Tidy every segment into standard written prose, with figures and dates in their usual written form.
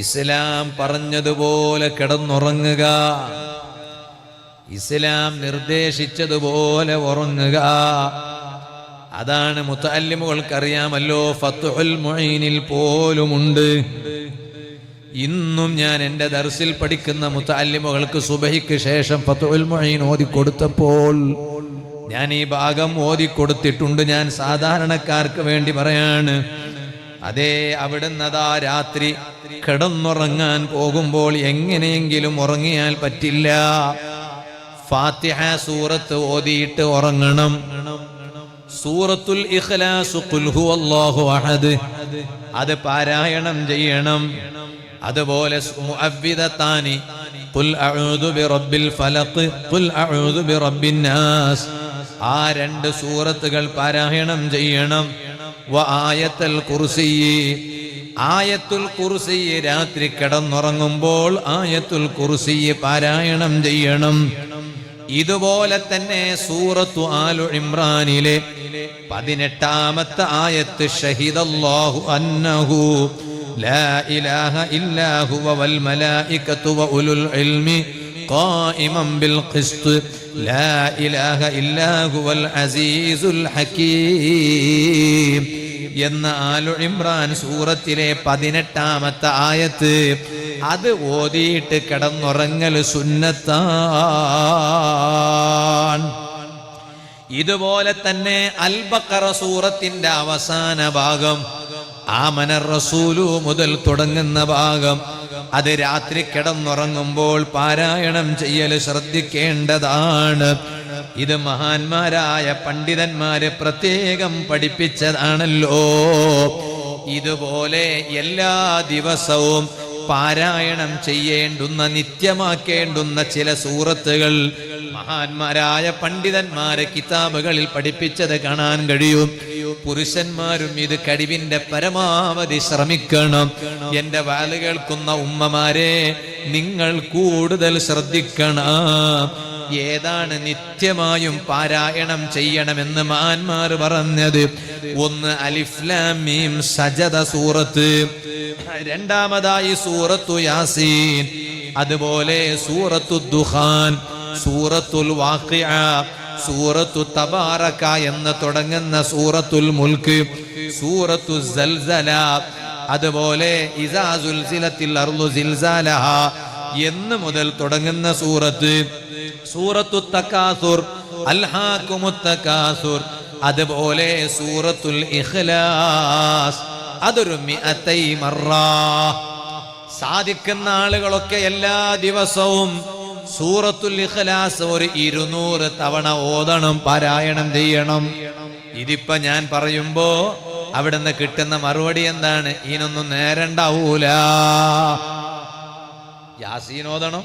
ഇസ്ലാം പറഞ്ഞതുപോലെ കിടന്നുറങ്ങുക, ഇസ്ലാം നിർദ്ദേശിച്ചതുപോലെ ഉറങ്ങുക. അതാണ് മുതഅല്ലിമുകൾക്കറിയാമല്ലോ, ഫത്ഹുൽ മുഈനിൽ പോലുമുണ്ട്. ഇന്നും ഞാൻ എൻ്റെ ദർസിൽ പഠിക്കുന്ന മുതഅല്ലിമുകൾക്ക് സുബഹിക്ക് ശേഷം ഫത്ഹുൽ മുഈൻ ഓതിക്കൊടുത്തപ്പോൾ ഞാൻ ഈ ഭാഗം ഓതിക്കൊടുത്തിട്ടുണ്ട്. ഞാൻ സാധാരണക്കാർക്ക് വേണ്ടി പറയാണ്. അതേ, അവിടുന്ന് അതാ രാത്രി കിടന്നുറങ്ങാൻ പോകുമ്പോൾ എങ്ങനെയെങ്കിലും ഉറങ്ങിയാൽ പറ്റില്ല, ഫാത്തിഹ സൂറത്ത് ഓതിയിട്ട് ഉറങ്ങണം. സൂറത്തുൽ ഇഖ്ലാസ് ഖുൽ ഹുവല്ലാഹു അഹദ് അത് പാരായണം ചെയ്യണം. അതുപോലെ മുഅവ്വിദതാനി ഖുൽ അഊദു ബിറബ്ബിൽ ഫലഖ് ഖുൽ അഊദു ബിറബ്ബിൻ നാസ് ആ രണ്ട് സൂറത്തുകൾ പാരായണം ചെയ്യണം. വ ആയത്തുൽ കുർസി ആയത്തുൽ കുർസി രാത്രി കിടന്നുറങ്ങുമ്പോൾ ആയത്തുൽ കുർസി പാരായണം ചെയ്യണം. ഇതുപോലെ തന്നെ സൂറത്തു ആലു ഇമ്രാനിലെ 18ാമത്തെ ആയത്ത് ഷഹിദല്ലാഹു അന്നഹു ലാ ഇലാഹ ഇല്ലാ ഹുവ വൽ മലായികതു വ ഉലുൽ ഇൽമി ഖായിമൻ ബിൽ ഖിസ്ത് ലാ ഇലാഹ ഇല്ലാ ഹുവൽ അസീസുൽ ഹകീം എന്ന ആലു ഇമ്രാൻ സൂറത്തിലെ 18ാമത്തെ ആയത്ത് അത് ഓതിയിട്ട് കിടന്നുറങ്ങൽ സുന്നത്താണ്. ഇതുപോലെ തന്നെ അൽ ബഖറ സൂറത്തിന്റെ അവസാന ഭാഗം ആമനർ റസൂലു മുതൽ തുടങ്ങുന്ന ഭാഗം അത് രാത്രി കിടന്നുറങ്ങുമ്പോൾ പാരായണം ചെയ്യൽ ശ്രദ്ധിക്കേണ്ടതാണ്. ഇത് മഹാന്മാരായ പണ്ഡിതന്മാരെ പ്രത്യേകം പഠിപ്പിച്ചതാണല്ലോ. ഇതുപോലെ എല്ലാ ദിവസവും പാരായണം ചെയ്യേണ്ടുന്ന, നിത്യമാക്കേണ്ടുന്ന ചില സൂറത്തുകൾ മഹാന്മാരായ പണ്ഡിതന്മാരെ കിതാബുകളിൽ പഠിപ്പിച്ചത് കാണാൻ കഴിയും. പുരുഷന്മാരും ഇത് കഴിവിന്റെ പരമാവധി ശ്രമിക്കണം. എന്റെ വാല് കേൾക്കുന്ന ഉമ്മമാരെ, നിങ്ങൾ കൂടുതൽ ശ്രദ്ധിക്കണം. ഏതാണ് നിത്യമായും പാരായണം ചെയ്യണമെന്ന് മഹാന്മാർ പറഞ്ഞത്? ഒന്ന് അലിഫ് ലാം മീം സജദ സൂറത്ത്, രണ്ടാമതായി സൂറത്തു യാസീൻ, അതുപോലെ സൂറത്തു ദുഖാൻ, സൂറത്തുൽ വാഖിഅ, സൂറത്തു തബാറക എന്ന് തുടങ്ങുന്ന സൂറത്തുൽ മുൽക്ക്, സൂറത്തു സൽസല, അതുപോലെ ഇസാ സുൽസിലത്തിൽ അർളു സിൽസാലഹ എന്ന് മുതൽ തുടങ്ങുന്ന സൂറത്ത്, സൂറത്തു തകാസുർ, അൽഹാകുമുത് തകാസുർ, അതുപോലെ സൂറത്തുൽ ഇഖ്ലാസ്. അതൊരു 100 മറ. സാധിക്കുന്ന ആളുകളൊക്കെ എല്ലാ ദിവസവും സൂറത്തുൽ ഇഖ്ലാസ് ഒരു 200 തവണ ഓതണം, പാരായണം ചെയ്യണം. ഇതിപ്പോ ഞാൻ പറയുമ്പോ അവിടുന്ന് കിട്ടുന്ന മറുപടി എന്താണ്? ഇതിനൊന്നും നേരണ്ടാവൂല. യാസീൻ ഓതണം,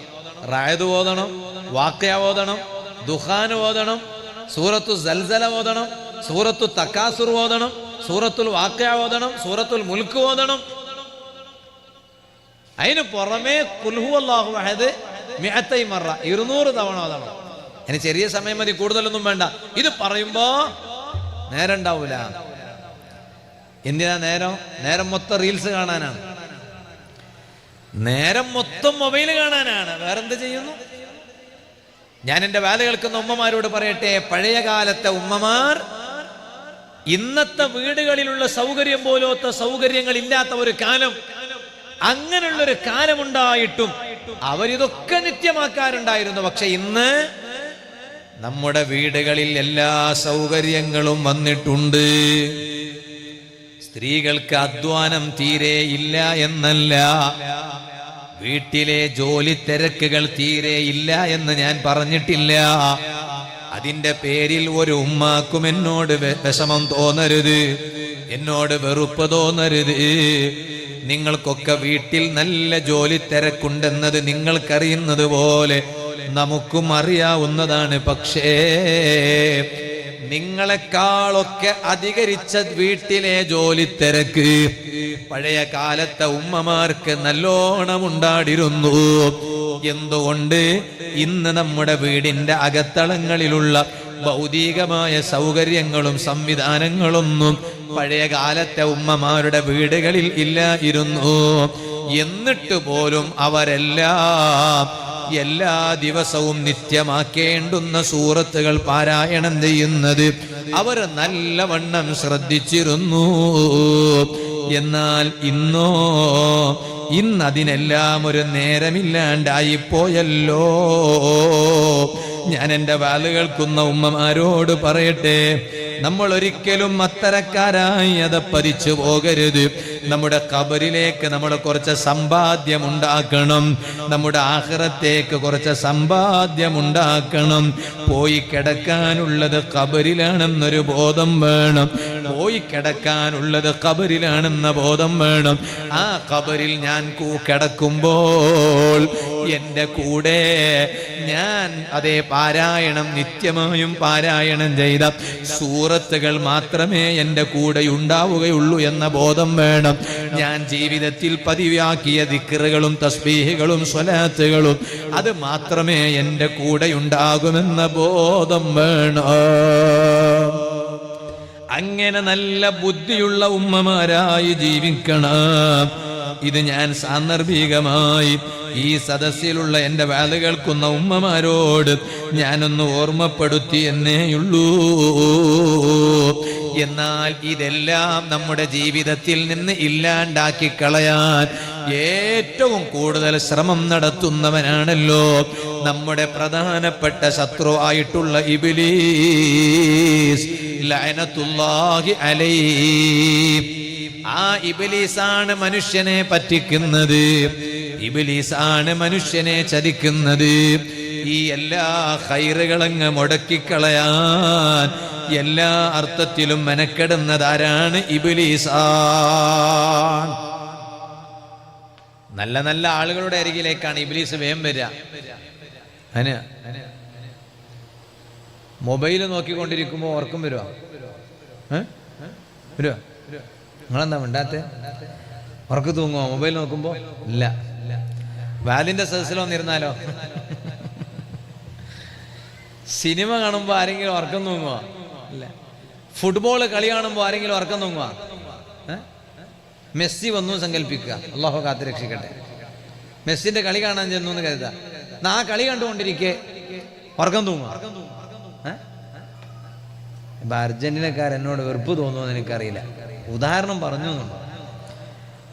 റഅദ് ഓതണം, വാഖിഅ ഓതണം, ദുഖാൻ ഓതണം, സൂറത്തു സൽസല ഓതണം, സൂറത്തു തകാസുർ ഓതണം, സൂറത്തുൽ വാഖിഅ ഓതണം, സൂറത്തുൽ മുൽക്ക് ഓതണം. അതിന് പുറമെ ഖുൽ ഹുവല്ലാഹു അഹദ് 100 മറ 200 തവണ ഓതണം. അതിന് ചെറിയ സമയം മതി, കൂടുതലൊന്നും വേണ്ട. ഇത് പറയുമ്പോ നേരം ഉണ്ടാവൂല. എന്തിനാ നേരം? നേരം മൊത്തം റീൽസ് കാണാനാണ്, നേരം മൊത്തം മൊബൈൽ കാണാനാണ്. വേറെന്ത് ചെയ്യുന്നു? ഞാൻ എൻ്റെ വാല് കേൾക്കുന്ന ഉമ്മമാരോട് പറയട്ടെ, പഴയ കാലത്തെ ഉമ്മമാർ ഇന്നത്തെ വീടുകളിലുള്ള സൗകര്യം പോലത്തെ സൗകര്യങ്ങൾ ഇല്ലാത്ത ഒരു കാലം, അങ്ങനെയുള്ളൊരു കാലമുണ്ടായിട്ടും അവരിതൊക്കെ നിത്യമാക്കാറുണ്ടായിരുന്നു. പക്ഷെ ഇന്ന് നമ്മുടെ വീടുകളിൽ എല്ലാ സൗകര്യങ്ങളും വന്നിട്ടുണ്ട്. സ്ത്രീകൾക്ക് അധ്വാനം തീരെ ഇല്ല എന്നല്ല, വീട്ടിലെ ജോലി തിരക്കുകൾ തീരെ ഇല്ല എന്ന് ഞാൻ പറഞ്ഞിട്ടില്ല. അതിന്റെ പേരിൽ ഒരു ഉമ്മാക്കും എന്നോട് വിഷമം തോന്നരുത്, എന്നോട് വെറുപ്പ് തോന്നരുത്. നിങ്ങൾക്കൊക്കെ വീട്ടിൽ നല്ല ജോലി തിരക്കുണ്ടെന്നത് നിങ്ങൾക്കറിയുന്നത് പോലെ നമുക്കും അറിയാവുന്നതാണ്. പക്ഷേ നിങ്ങളെക്കാളൊക്കെ അധികരിച്ച വീട്ടിലെ ജോലി തിരക്ക് പഴയ കാലത്തെ ഉമ്മമാർക്ക് നല്ലോണം ഉണ്ടായിരുന്നു. എന്തുകൊണ്ട്? ഇന്ന് നമ്മുടെ വീടിന്റെ അകത്തളങ്ങളിലുള്ള ഭൗതികമായ സൗകര്യങ്ങളും സംവിധാനങ്ങളൊന്നും പഴയ കാലത്തെ ഉമ്മമാരുടെ വീടുകളിൽ ഇല്ലായിരുന്നു. എന്നിട്ട് പോലും അവരെല്ലാം എല്ലാ ദിവസവും നിത്യമാക്കേണ്ടുന്ന സൂറത്തുകൾ പാരായണം ചെയ്യുന്നത് അവർ നല്ലവണ്ണം ശ്രദ്ധിച്ചിരുന്നു. എന്നാൽ ഇന്നതിനെല്ലാം ഒരു നേരമില്ലാണ്ടായിപ്പോയല്ലോ. ഞാൻ എൻ്റെ വാല് കേൾക്കുന്ന ഉമ്മമാരോട് പറയട്ടെ, നമ്മൾ ഒരിക്കലും അത്തരക്കാരായി അതപ്പതിച്ചു പോകരുത്. നമ്മുടെ ഖബറിലേക്ക് നമ്മൾ കുറച്ച് സമ്പാദ്യം ഉണ്ടാക്കണം. നമ്മുടെ ആഖിറത്തേക്ക് കുറച്ച് സമ്പാദ്യം ഉണ്ടാക്കണം. പോയി കിടക്കാനുള്ളത് ഖബറിലാണെന്നൊരു ബോധം വേണം. പോയി കിടക്കാനുള്ളത് ഖബറിലാണെന്ന ബോധം വേണം. ആ ഖബറിൽ ഞാൻ കിടക്കുമ്പോൾ എൻ്റെ കൂടെ ഞാൻ അതേ പാരായണം നിത്യമായും പാരായണം ചെയ്ത സൂറത്തുകൾ മാത്രമേ എൻ്റെ കൂടെ ഉണ്ടാവുകയുള്ളൂ എന്ന ബോധം വേണം. ഞാൻ ജീവിതത്തിൽ പതിവാക്കിയ ദിക്റുകളും തസ്ബീഹുകളും സ്വലാത്തുകളും അത് മാത്രമേ എൻ്റെ കൂടെ ഉണ്ടാകുമെന്ന ബോധം വേണം. അങ്ങനെ നല്ല ബുദ്ധിയുള്ള ഉമ്മമാരായി ജീവിക്കണം. ഇത് ഞാൻ സാന്ദർഭികമായി ഈ സദസ്സിലുള്ള എൻ്റെ വാല് കേൾക്കുന്ന ഉമ്മമാരോട് ഞാനൊന്ന് ഓർമ്മപ്പെടുത്തി എന്നേയുള്ളൂ. എന്നാൽ ഇതെല്ലാം നമ്മുടെ ജീവിതത്തിൽ നിന്ന് ഇല്ലാണ്ടാക്കി കളയാൻ ഏറ്റവും കൂടുതൽ ശ്രമം നടത്തുന്നവനാണല്ലോ നമ്മുടെ പ്രധാനപ്പെട്ട ശത്രുവായിട്ടുള്ള ഇബ്ലീസ് ലഅനത്തുല്ലാഹി അലൈഹി. ആ ഇബ്ലീസാണ് മനുഷ്യനെ പറ്റിക്കുന്നത്. ഇബ്ലീസാണ് മനുഷ്യനെ ചതിക്കുന്നത്. ഈ എല്ലാ ഖൈറുകളങ്ങ് മുടക്കിക്കളയാൻ എല്ലാ അർത്ഥത്തിലും മെനക്കെടുന്നതാരാണ്? ഇബ്ലീസാണ്. നല്ല നല്ല ആളുകളുടെ അരികിലേക്കാണ് ഇബ്ലീസ് വേഗം വരിക. മൊബൈൽ നോക്കിക്കൊണ്ടിരിക്കുമ്പോൾ ഉറക്കം വരുവാ? വരുവാ? നിങ്ങളെന്താ മിണ്ടാത്ത? ഉറക്കം തൂങ്ങുമോ മൊബൈൽ നോക്കുമ്പോ? ഇല്ല. വാലിന്റെ സദസ്സിൽ വന്നിരുന്നാലോ? സിനിമ കാണുമ്പോ ആരെങ്കിലും ഉറക്കം തൂങ്ങുമോ? ഇല്ല. ഫുട്ബോൾ കളി കാണുമ്പോ ആരെങ്കിലും ഉറക്കം തൂങ്ങുമോ? മെസ്സി വന്നു സങ്കല്പിക്കുക, അള്ളാഹു കാത്ത് രക്ഷിക്കട്ടെ. മെസ്സിന്റെ കളി കാണാൻ ചെന്നു എന്ന് കരുതാ. ആ കളി കണ്ടുകൊണ്ടിരിക്കെ ഉറക്കം തൂങ്ങുക. ഇപ്പൊ അർജന്റീനക്കാർ എന്നോട് വെറുപ്പ് തോന്നുമെന്ന് എനിക്കറിയില്ല. ഉദാഹരണം പറഞ്ഞു.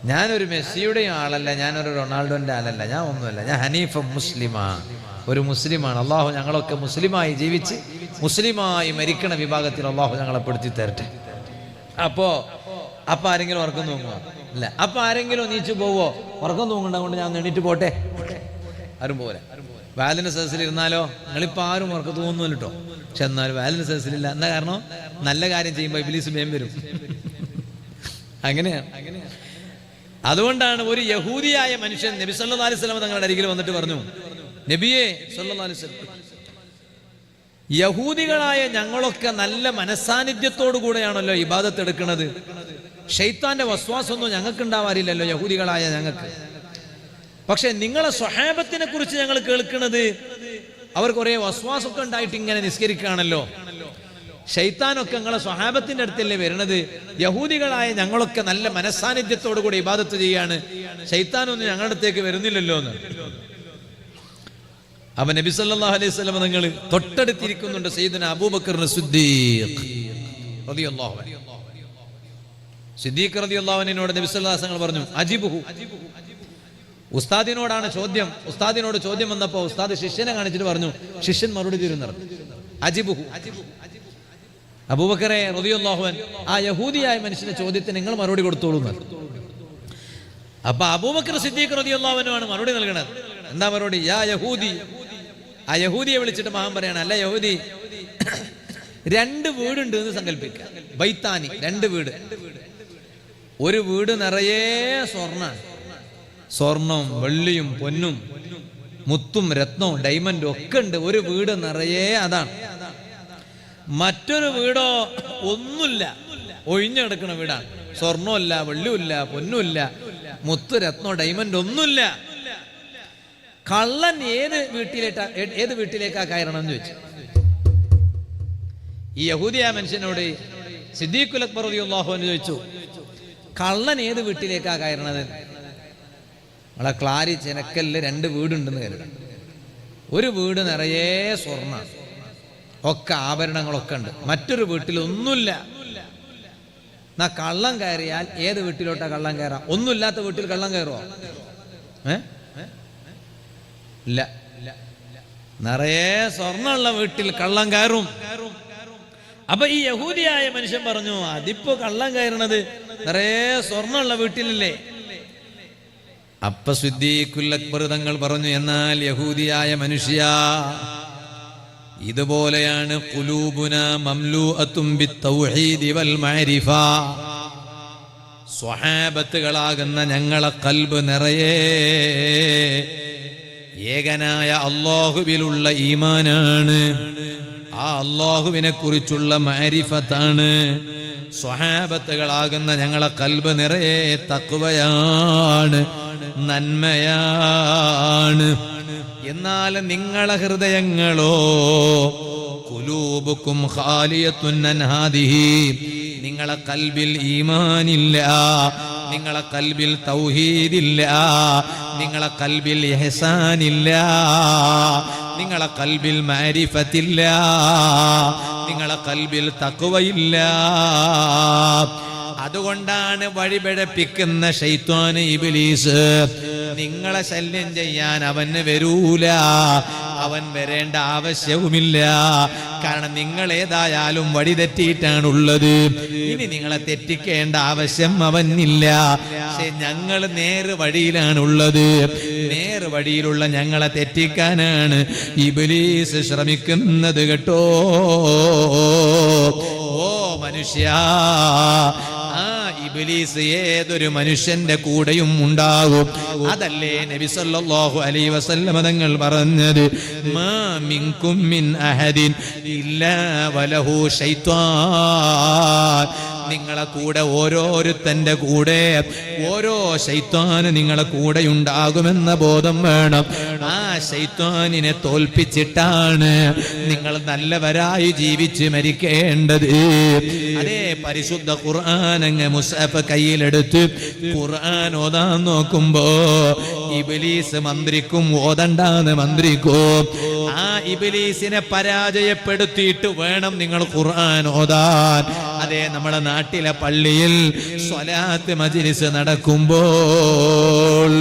ഞാനൊരു മെസ്സിയുടെയും ആളല്ല, ഞാനൊരു റൊണാൾഡോന്റെ ആളല്ല, ഞാൻ ഒന്നുമല്ല. ഞാൻ ഹനീഫ മുസ്ലിമാണ്, ഒരു മുസ്ലിമാണ്. അള്ളാഹു ഞങ്ങളൊക്കെ മുസ്ലിമായി ജീവിച്ച് മുസ്ലിമായി മരിക്കണ വിഭാഗത്തിൽ അള്ളാഹു ഞങ്ങളെ പെടുത്തി തരട്ടെ. അപ്പൊ ആരെങ്കിലും ഉറക്കം തൂങ്ങുക? ഇല്ല. അപ്പൊ ആരെങ്കിലും നീച്ചു പോവോ? ഉറക്കം തൂങ്ങണ്ട കൊണ്ട് ഞാൻ എണീറ്റ് പോട്ടെ? ആരും പോലെ. വാലിന്റെ സദസ്സിൽ ഇരുന്നാലോ? നിങ്ങളിപ്പോ ആരും ഉറക്കം തൂങ്ങുന്നില്ല കേട്ടോ. പക്ഷെ എന്നാലും വാലിന്റെ സദസ്സിലില്ല. എന്താ കാരണം? നല്ല കാര്യം ചെയ്യുമ്പോൾ ഇബ്ലീസ് മേം വരും. അങ്ങനെയാണ്. അതുകൊണ്ടാണ് ഒരു യഹൂദിയായ മനുഷ്യൻ നബി സല്ലല്ലാഹു അലൈഹി വസല്ലം തങ്ങളുടെ അരികിൽ വന്നിട്ട് പറഞ്ഞു, നബിയെ സല്ലല്ലാഹു അലൈഹി വസല്ലം, യഹൂദികളായ ഞങ്ങളൊക്കെ നല്ല മനസാന്നിധ്യത്തോടു കൂടെയാണല്ലോ ഇബാദത്ത് എടുക്കുന്നത്. ശൈത്താന്റെ വസ്വാസൊന്നും ഞങ്ങൾക്ക് ഉണ്ടാവാറില്ലല്ലോ യഹൂദികളായ ഞങ്ങൾക്ക്. പക്ഷെ നിങ്ങളെ സ്വഹാബത്തിനെ കുറിച്ച് ഞങ്ങൾ കേൾക്കുന്നത് അവർ കുറെ വസ്വാസമൊക്കെ ഉണ്ടായിട്ട് ഇങ്ങനെ നിസ്കരിക്കുകയാണല്ലോ. ശൈത്താനൊക്കെ നിങ്ങളെ സ്വഹാബത്തിന്റെ അടുത്തല്ലേ വരുന്നത്. യഹൂദികളായ ഞങ്ങളൊക്കെ നല്ല മനസാന്നിധ്യത്തോടു കൂടി ഇബാദത്ത് ചെയ്യാണ്, ശൈത്താനൊന്നും ഞങ്ങളുടെ അടുത്തേക്ക് വരുന്നില്ലല്ലോ എന്ന്. അപ്പൊ നബി സല്ലല്ലാഹു അലൈഹി വസല്ലം നിങ്ങൾ തൊട്ടടുത്തിരിക്കുന്നുണ്ട് സയ്യിദുന അബൂബക്കർ സിദ്ദീഖ് റളിയല്ലാഹു അൻഹു. സിദ്ദീഖ് റളിയല്ലാഹു അൻഹുവിനോട് നബി സല്ലല്ലാഹു അലൈഹി വസല്ലം പറഞ്ഞു, അജിബുഹു. ഉസ്താദിനോടാണ് ചോദ്യം. ഉസ്താദിനോട് ചോദ്യം വന്നപ്പോ ഉസ്താദ് ശിഷ്യനെ കാണിച്ചിട്ട് പറഞ്ഞു, ശിഷ്യൻ മറുപടി തരുന്നു. അജിബുഹു, അബൂബക്കറെ റളിയല്ലാഹു അൻഹു, ആ യഹൂദിയായ മനുഷ്യന്റെ ചോദ്യത്തിന് നിങ്ങൾ മറുപടി കൊടുത്തോളൂ. അപ്പൊ അബൂബക്കർ സിദ്ദീഖ് റളിയല്ലാഹു അൻഹു ആണ് മറുപടി നൽകണത്. എന്താ മറുപടി? യാ യഹൂദി. ആ യഹൂദിയെ വിളിച്ചിട്ട് മഹാൻ പറയാണ്, അല്ല യഹൂദി, 2 വീടുണ്ട് എന്ന് സങ്കല്പിക്കുക. ബൈത്താനി, 2 വീട്. ഒരു വീട് നിറയെ സ്വർണം വെള്ളിയും പൊന്നും മുത്തും രത്നവും ഡയമണ്ടും ഒക്കെ ഉണ്ട്. ഒരു വീട് നിറയെ അതാണ്. മറ്റൊരു വീടോ ഒന്നുമില്ല, ഒഴിഞ്ഞു കിടക്കുന്ന വീടാണ്. സ്വർണ്ണമില്ല, വെള്ളിയുമില്ല, പൊന്നുമില്ല, മുത്ത് രത്നോ ഡയമണ്ട് ഒന്നുമില്ല. കള്ളൻ ഏത് വീട്ടിലേക്കാ കയറണം എന്ന് ചോദിച്ചു. ഈ യഹൂദിയായ മനുഷ്യനോട് സിദ്ദീഖുൽ അക്ബർ റളിയല്ലാഹു അൻഹു ചോദിച്ചു, കള്ളൻ ഏത് വീട്ടിലേക്കാ കയറണത്? നമ്മളെ ക്ലാരി ചെനക്കലിൽ 2 വീടുണ്ടെന്ന് കരുതാം. ഒരു വീട് നിറയെ സ്വർണ്ണ, ഒക്കെ ആഭരണങ്ങളൊക്കെ ഉണ്ട്. മറ്റൊരു വീട്ടിൽ ഒന്നുമില്ല. എന്നാ കള്ളം കയറിയാൽ ഏത് വീട്ടിലോട്ടാ കള്ളം കയറാം? ഒന്നുമില്ലാത്ത വീട്ടിൽ കള്ളം കയറുമോ? ഇല്ല. നിറയെ സ്വർണ്ണമുള്ള വീട്ടിൽ കള്ളം കയറും. അപ്പൊ ഈ യഹൂദിയായ മനുഷ്യൻ പറഞ്ഞു, അതിപ്പോ കള്ളം കയറണത് നിറയെ സ്വർണ്ണമുള്ള വീട്ടിലല്ലേ? അപ്പ സിദ്ദീഖുൽ അക്ബർ തങ്ങൾ പറഞ്ഞു, എന്നാൽ യഹൂദിയായ മനുഷ്യ, ഇതുപോലെയാണ് ഖുലൂബുന മംലൂഅത്തും ബിത്തൗഹീദി വൽ മഅരിഫ. സ്വഹാബത്തുകളാകുന്ന ഞങ്ങളെ ഖൽബ് നിറയെ ഏകനായ അല്ലാഹുവിലുള്ള ഈമാനാണ്, ആ അല്ലാഹുവിനെ കുറിച്ചുള്ള മഅരിഫത്താണ്. സ്വഹാബത്തുകളാകുന്ന ഞങ്ങളെ ഖൽബ് നിറയെ തഖ്വയാണ്, നന്മയാണ്. എന്നാൽ നിങ്ങളെ ഹൃദയങ്ങളോ ഖുലൂബുക്കും ഖാലിയത്തുൻ അൻ ഹാദിഹി, നിങ്ങളെ ഖൽബിൽ ഈമാനില്ല, നിങ്ങളെ ഖൽബിൽ തൗഹീദില്ല, നിങ്ങളെ ഖൽബിൽ ഇഹ്സാനില്ല, നിങ്ങളെ ഖൽബിൽ മഅരിഫത്തില്ല, നിങ്ങളെ ഖൽബിൽ തഖ്വയില്ല. അതുകൊണ്ടാണ് വഴിപിഴപ്പിക്കുന്ന ശൈത്വാൻ ഇബ്ലീസ് നിങ്ങളെ ശല്യം ചെയ്യാൻ അവന് വരൂല, അവൻ വരേണ്ട ആവശ്യവുമില്ല. കാരണം നിങ്ങൾ ഏതായാലും വഴി തെറ്റിയിട്ടാണുള്ളത്. ഇനി നിങ്ങളെ തെറ്റിക്കേണ്ട ആവശ്യം അവനില്ല. പക്ഷെ ഞങ്ങൾ നേർ വഴിയിലാണുള്ളത്. നേർ വഴിയിലുള്ള ഞങ്ങളെ തെറ്റിക്കാനാണ് ഇബ്ലീസ് ശ്രമിക്കുന്നത് കേട്ടോ. ഓ മനുഷ്യ, ഇബ്ലീസ് ഏതൊരു മനുഷ്യന്റെ കൂടെയും ഉണ്ടാകും. അതല്ലേ നബി സല്ലല്ലാഹു അലൈഹി വസല്ലം തങ്ങൾ പറഞ്ഞത്, മാ മിൻകും മിൻ അഹദിൻ ഇല്ലാ വലഹു ശൈത്വാൻ. നിങ്ങളെ കൂടെ ഓരോരുത്തന്റെ കൂടെ ഓരോ ശൈത്വാന് നിങ്ങളെ കൂടെ ഉണ്ടാകുമെന്ന ബോധം വേണം. ആ ശൈത്വാനിനെ തോൽപ്പിച്ചിട്ടാണ് നിങ്ങൾ നല്ലവരായി ജീവിച്ച് മരിക്കേണ്ടത്. അതേ പരിശുദ്ധ ഖുർആൻ അങ്ങ് മുസ്ഹഫ് കയ്യിലെടുത്ത് ഖുർആൻ ഓതാൻ നോക്കുമ്പോ ഇബ്ലീസ് മന്ത്രിക്കും, ഓതണ്ടാന്ന് മന്ത്രിക്കും. ആ ഇബ്ലീസിനെ പരാജയപ്പെടുത്തിയിട്ട് വേണം നിങ്ങൾ ഖുർആൻ ഓതാൻ. അതേ നമ്മുടെ നാട്ടിലെ പള്ളിയിൽ സ്വലാത്ത് മജ്ലിസ് നടക്കുമ്പോൾ,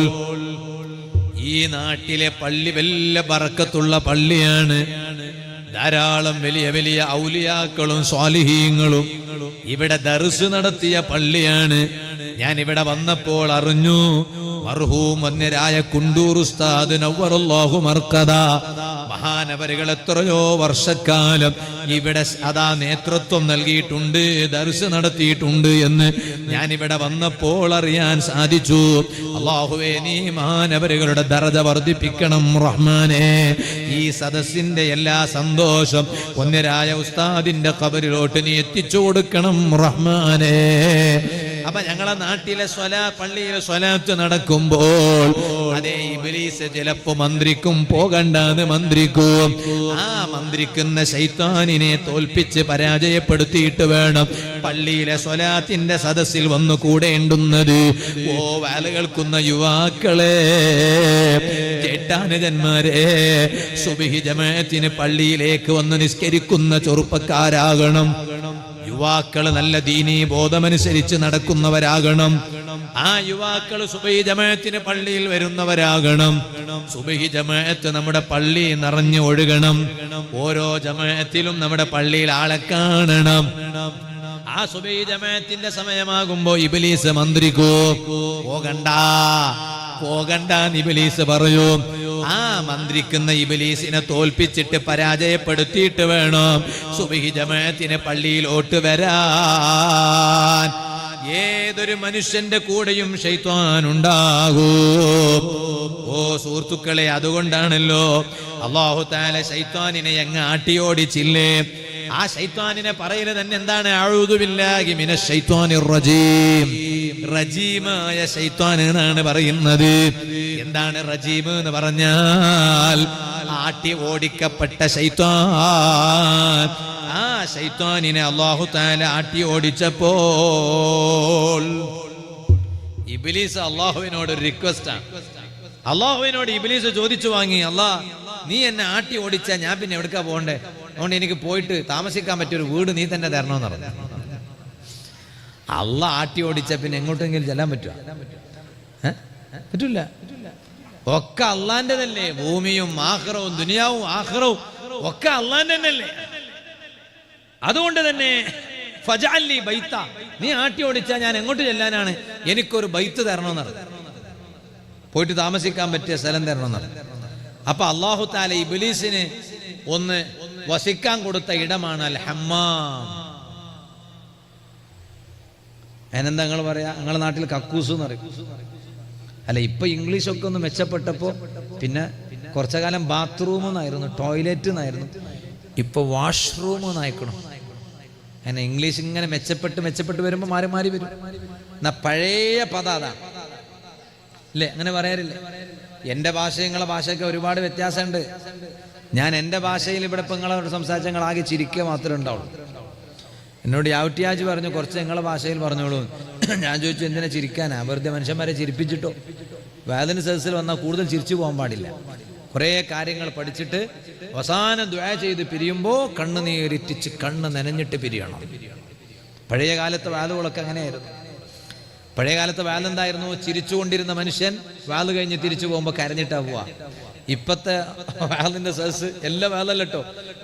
ഈ നാട്ടിലെ പള്ളി വലിയ ബറക്കത്തുള്ള പള്ളിയാണ്. ധാരാളം വലിയ വലിയ ഔലിയാക്കളും സ്വാലിഹീങ്ങളും ഇവിടെ ദർസ് നടത്തിയ പള്ളിയാണ്. ഞാൻ ഇവിടെ വന്നപ്പോൾ അറിഞ്ഞു, മർഹൂം വന്യരായ കുണ്ടൂർ ഉസ്താദ് നവ്വറല്ലാഹു മർക്കദ മഹാനവരുകൾ എത്രയോ വർഷക്കാലം ഇവിടെ അതാ നേതൃത്വം നൽകിയിട്ടുണ്ട്, ദർസ് നടത്തിയിട്ടുണ്ട് എന്ന് ഞാനിവിടെ വന്നപ്പോൾ അറിയാൻ സാധിച്ചു. അല്ലാഹുവേ, നീ മഹാനവരുകളുടെ ദറജ വർദ്ധിപ്പിക്കണം റഹ്മാനേ. ഈ സദസ്സിന്റെ എല്ലാ സന്തോഷം വന്യരായ ഉസ്താദിന്റെ ഖബറിലോട്ട് നീ എത്തിച്ചു കൊടുക്കണം റഹ്മാനേ. അപ്പൊ ഞങ്ങളെ നാട്ടിലെ പള്ളിയിലെ സ്വലാത്ത് നടക്കുമ്പോൾ അതേ ഇബ്ലീസ് ചിലപ്പോ മന്ത്രിക്കും, പോകണ്ടെന്ന് മന്ത്രിക്കും. ആ മന്ത്രിക്കുന്ന ശൈത്താനിനെ തോൽപ്പിച്ച് പരാജയപ്പെടുത്തിയിട്ട് വേണം പള്ളിയിലെ സ്വലാത്തിന്റെ സദസ്സിൽ വന്നു കൂടേണ്ടുന്നത്. ഓ വാല കേൾക്കുന്ന യുവാക്കളെ, ചേട്ടാനുജന്മാരെ, സുബ്ഹി ജമാഅത്തിന് പള്ളിയിലേക്ക് വന്ന് നിസ്കരിക്കുന്ന ചെറുപ്പക്കാരാകണം. യുവാക്കൾ നല്ല ദീനീ ബോധമനുസരിച്ച് നടക്കുന്നവരാകണം. ആ യുവാക്കൾ സുബ്ഹി ജമാഅത്തിന് പള്ളിയിൽ വരുന്നവരാകണം. സുബ്ഹി ജമാഅത്ത് നമ്മുടെ പള്ളി നിറഞ്ഞു ഒഴുകണം. ഓരോ ജമാഅത്തിലും നമ്മുടെ പള്ളിയിൽ ആളെ കാണണം. ആ സുബ്ഹി ജമാഅത്തിന്റെ സമയമാകുമ്പോ ഇബ്ലീസ് മന്ത്രിക്കൂ, പോകണ്ടാന്ന് ഇബ്ലീസ് പറയൂ. ആ മന്ത്രിക്കുന്ന ഇബ്ലീസിനെ തോൽപ്പിച്ചിട്ട് പരാജയപ്പെടുത്തിയിട്ട് വേണം സുബ്ഹി ജമാഅത്തിന് പള്ളിയിലോട്ട് വരാൻ. ഏതൊരു മനുഷ്യന്റെ കൂടെയും ശൈത്വാൻ ഉണ്ടാകും. ഓ സുഹൃത്തുക്കളെ, അതുകൊണ്ടാണല്ലോ അല്ലാഹു തആല ശൈത്വാനിനെ അങ്ങ് ആട്ടിയോടിച്ചില്ലേ. ആ ശൈത്വാനിനെ പറയുന്നത് തന്നെ എന്താണ്? അഊദു ബില്ലാഹി മിനശ് ശൈത്വാനിർ റജീം. റജീമായ ശൈത്വാൻ എന്നാണ് പറയുന്നത്. എന്താണ് റജീം എന്ന് പറഞ്ഞാൽ? ആട്ടി ഓടിക്കപ്പെട്ട ശൈത്വാൻ. ആ ശൈത്വാനിനെ അല്ലാഹു തആല ആട്ടി ഓടിച്ചപ്പോൾ ഇബ്ലീസ് അല്ലാഹുവിനോട് ഒരു റിക്വസ്റ്റാണ്. അള്ളാഹുവിനോട് ഇബ്ലീസ് ചോദിച്ചു വാങ്ങി, അല്ലാ നീ എന്നെ ആട്ടി ഓടിച്ചാ ഞാൻ പിന്നെ എവിടേക്കാ പോകണ്ടേ? അതുകൊണ്ട് എനിക്ക് പോയിട്ട് താമസിക്കാൻ പറ്റിയൊരു വീട് നീ തന്നെ തരണമെന്ന് പറഞ്ഞു. അള്ളാ ആട്ടി ഓടിച്ച പിന്നെ എങ്ങോട്ടെങ്കിലും ചെല്ലാൻ പറ്റുമോ? പറ്റൂല. ഒക്കെ അള്ളാന്റെതല്ലേ. ഭൂമിയും ആഖിറവും ദുനിയാവും ആഖിറവും ഒക്കെ അള്ളാന്റെ തന്നെയല്ലേ. അതുകൊണ്ട് തന്നെ ഫജഅലി ബൈത്ത, നീ ആട്ടി ഓടിച്ചാൽ ഞാൻ എങ്ങോട്ട് ചെല്ലാനാണ്? എനിക്കൊരു ബൈത്ത് തരണമെന്നാണ്, പോയിട്ട് താമസിക്കാൻ പറ്റിയ സ്ഥലം തരണമെന്നാണ്. അപ്പൊ അല്ലാഹു തആല ഇബ്ലീസിന് ഒന്ന് വസിക്കാൻ കൊടുത്ത ഇടമാണ് അൽ ഹമ്മാം. അതിനെന്താ നിങ്ങൾ പറയാ? നിങ്ങളുടെ നാട്ടിൽ കക്കൂസ് എന്ന് പറയും അല്ല. ഇപ്പൊ ഇംഗ്ലീഷൊക്കെ ഒന്ന് മെച്ചപ്പെട്ടപ്പോ പിന്നെ കുറച്ച കാലം ബാത്റൂം എന്നായിരുന്നു, ടോയ്ലറ്റ് എന്നായിരുന്നു, ഇപ്പൊ വാഷ്റൂം എന്നായിക്കണം. അങ്ങനെ ഇംഗ്ലീഷ് ഇങ്ങനെ മെച്ചപ്പെട്ട് വരുമ്പോൾ മാറി മാറി വരും. എന്നാ പഴയ പദം അതാണ് അല്ലേ? അങ്ങനെ പറയാറില്ലേ? എൻ്റെ ഭാഷ നിങ്ങളെ ഭാഷയൊക്കെ ഒരുപാട് വ്യത്യാസമുണ്ട്. ഞാൻ എൻ്റെ ഭാഷയിൽ ഇവിടെ ഇപ്പം നിങ്ങളോട് സംസാരിച്ച നിങ്ങൾ ആകെ ചിരിക്കുക മാത്രമേ ഉണ്ടാവുള്ളൂ. എന്നോട് യാവട്ടിയാജ് പറഞ്ഞു കുറച്ച് നിങ്ങളെ ഭാഷയിൽ പറഞ്ഞോളൂ. ഞാൻ ചോദിച്ചു എന്തിനാ ചിരിക്കാനാ? വെറുതെ മനുഷ്യന്മാരെ ചിരിപ്പിച്ചിട്ടോ? വേദന സദസ്സിൽ വന്നാൽ കൂടുതൽ ചിരിച്ചു പോകാൻ പാടില്ല. കുറേ കാര്യങ്ങൾ പഠിച്ചിട്ട് അവസാനം ദുആ ചെയ്ത് പിരിയുമ്പോൾ കണ്ണുനീരിറ്റിച്ച് കണ്ണ് നനഞ്ഞിട്ട് പിരിയണം. പഴയ കാലത്തെ വാലുകളൊക്കെ അങ്ങനെയായിരുന്നു. പഴയ കാലത്തെ വാലെന്തായിരുന്നു? ചിരിച്ചുകൊണ്ടിരുന്ന മനുഷ്യൻ വാല് കഴിഞ്ഞ് തിരിച്ചു പോകുമ്പോൾ കരഞ്ഞിട്ടാ പോവാ. ഇപ്പത്തെ വാലിന്റെ സദസ് എല്ലാ വാലല്ലോ,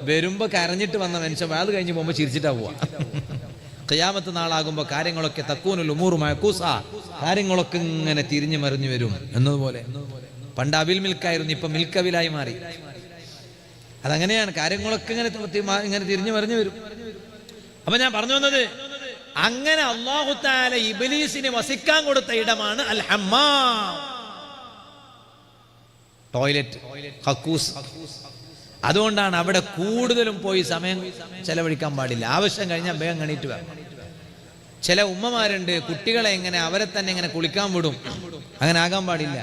വരുമ്പോ കരഞ്ഞിട്ട് വന്ന മനുഷ്യൻ വാല് കഴിഞ്ഞ് പോകുമ്പോൾ ചിരിച്ചിട്ടാ പോവാ. ഖിയാമത്ത് നാളാകുമ്പോൾ കാര്യങ്ങളൊക്കെ തക്കൂനുൽ ഉമൂറു മഅകൂസ, കാര്യങ്ങളൊക്കെ ഇങ്ങനെ തിരിഞ്ഞു മറിഞ്ഞു വരും എന്നതുപോലെ. പണ്ട് അവിൽ മിൽക്കായിരുന്നു, ഇപ്പൊ മിൽക്കവിലായി മാറി. അതങ്ങനെയാണ്, കാര്യങ്ങളൊക്കെ ഇങ്ങനെ തിരിഞ്ഞു മറിഞ്ഞു വരും. അപ്പൊ ഞാൻ പറഞ്ഞു വന്നത്, അങ്ങനെ അല്ലാഹു തആല ഇബ്ലീസിനെ വസിക്കാൻ കൊടുത്ത ഇടമാണ് അൽ ഹമ്മാം, ടോയ്ലറ്റ്, കക്കൂസ്. അതുകൊണ്ടാണ് അവിടെ കൂടുതലും പോയി സമയം ചെലവഴിക്കാൻ പാടില്ല. ആവശ്യം കഴിഞ്ഞാൽ വേഗം കണീറ്റ് വരണം. ചില ഉമ്മമാരുണ്ട്, കുട്ടികളെ ഇങ്ങനെ അവരെ തന്നെ ഇങ്ങനെ കുളിക്കാൻ വിടും. അങ്ങനെ ആകാൻ പാടില്ല.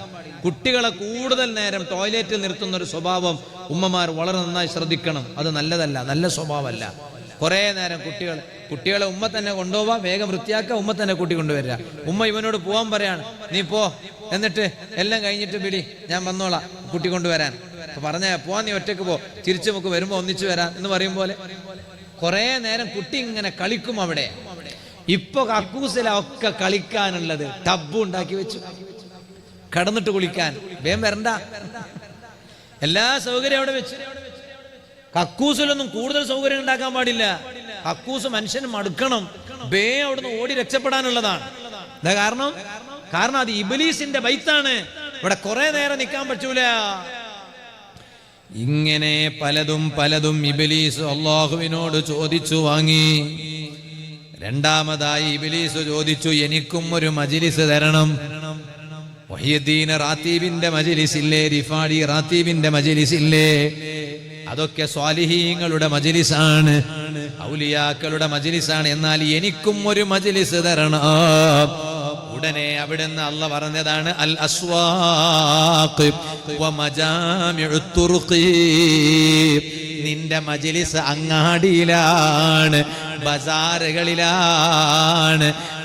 കുട്ടികളെ കൂടുതൽ നേരം ടോയ്ലറ്റിൽ നിർത്തുന്ന ഒരു സ്വഭാവം ഉമ്മമാർ വളരെ നന്നായി ശ്രദ്ധിക്കണം. അത് നല്ലതല്ല, നല്ല സ്വഭാവമല്ല. കുറേ നേരം കുട്ടികളെ ഉമ്മ തന്നെ കൊണ്ടുപോവാ, വേഗം വൃത്തിയാക്കുക, ഉമ്മ തന്നെ കൂട്ടി കൊണ്ടുവരിക. ഉമ്മ ഇവനോട് പോവാൻ പറയാണ്, നീ പോ, എന്നിട്ട് എല്ലാം കഴിഞ്ഞിട്ട് പിടി, ഞാൻ വന്നോളാം കുട്ടി കൊണ്ടുവരാൻ. അപ്പൊ പറഞ്ഞ പോവാൻ, നീ ഒറ്റക്ക് പോ, തിരിച്ചു നമുക്ക് വരുമ്പോ ഒന്നിച്ചു വരാം എന്ന് പറയും പോലെ കുറേ നേരം കുട്ടി ഇങ്ങനെ കളിക്കും അവിടെ. ഇപ്പൊ കക്കൂസിലൊക്കെ കളിക്കാനുള്ളത് ടബ് ഉണ്ടാക്കി വെച്ചു, കടന്നിട്ട് കുളിക്കാൻ വേഗം വരണ്ട, എല്ലാ സൗകര്യം അവിടെ വെച്ചു. കക്കൂസിലൊന്നും കൂടുതൽ സൗകര്യം ഉണ്ടാക്കാൻ പാടില്ല. കക്കൂസ് മനുഷ്യന് മടുക്കണം, അവിടുന്ന് ഓടി രക്ഷപ്പെടാനുള്ളതാണ്. എന്താ കാരണം അത് ഇബ്ലീസിന്റെ ബൈത്താണ്. ഇവിടെ കുറെ നേരം നിൽക്കാൻ പറ്റൂല. ഇങ്ങനെ പലതും ഇബ്ലീസ് അല്ലാഹുവിനോട് ചോദിച്ചു വാങ്ങി. രണ്ടാമതായി ഇബ്ലീസ് ചോദിച്ചു, എനിക്കും ഒരു മജ്ലിസ് തരണം. വഹീദ്ദീൻ റാത്തീബിന്റെ മജ്ലിസ് ഇല്ലേ, റിഫാഡി റാത്തീബിന്റെ മജ്ലിസ് ഇല്ലേ? അതൊക്കെ സ്വാലിഹീങ്ങളുടെ മജ്ലിസാണ്, ഔലിയാക്കളുടെ മജ്ലിസാണ്. എന്നാൽ എനിക്കും ഒരു മജ്ലിസ് തരണം. ഉടനെ അവിടുന്ന് അല്ലാഹ് പറഞ്ഞതാണ്, അൽ അസ്വാഖ് വ മജാമിഉത് തുർഖി. നിന്റെ മജ്ലിസ് അങ്ങാടിയിലാണ്, ബസാറുകളിലാണ്,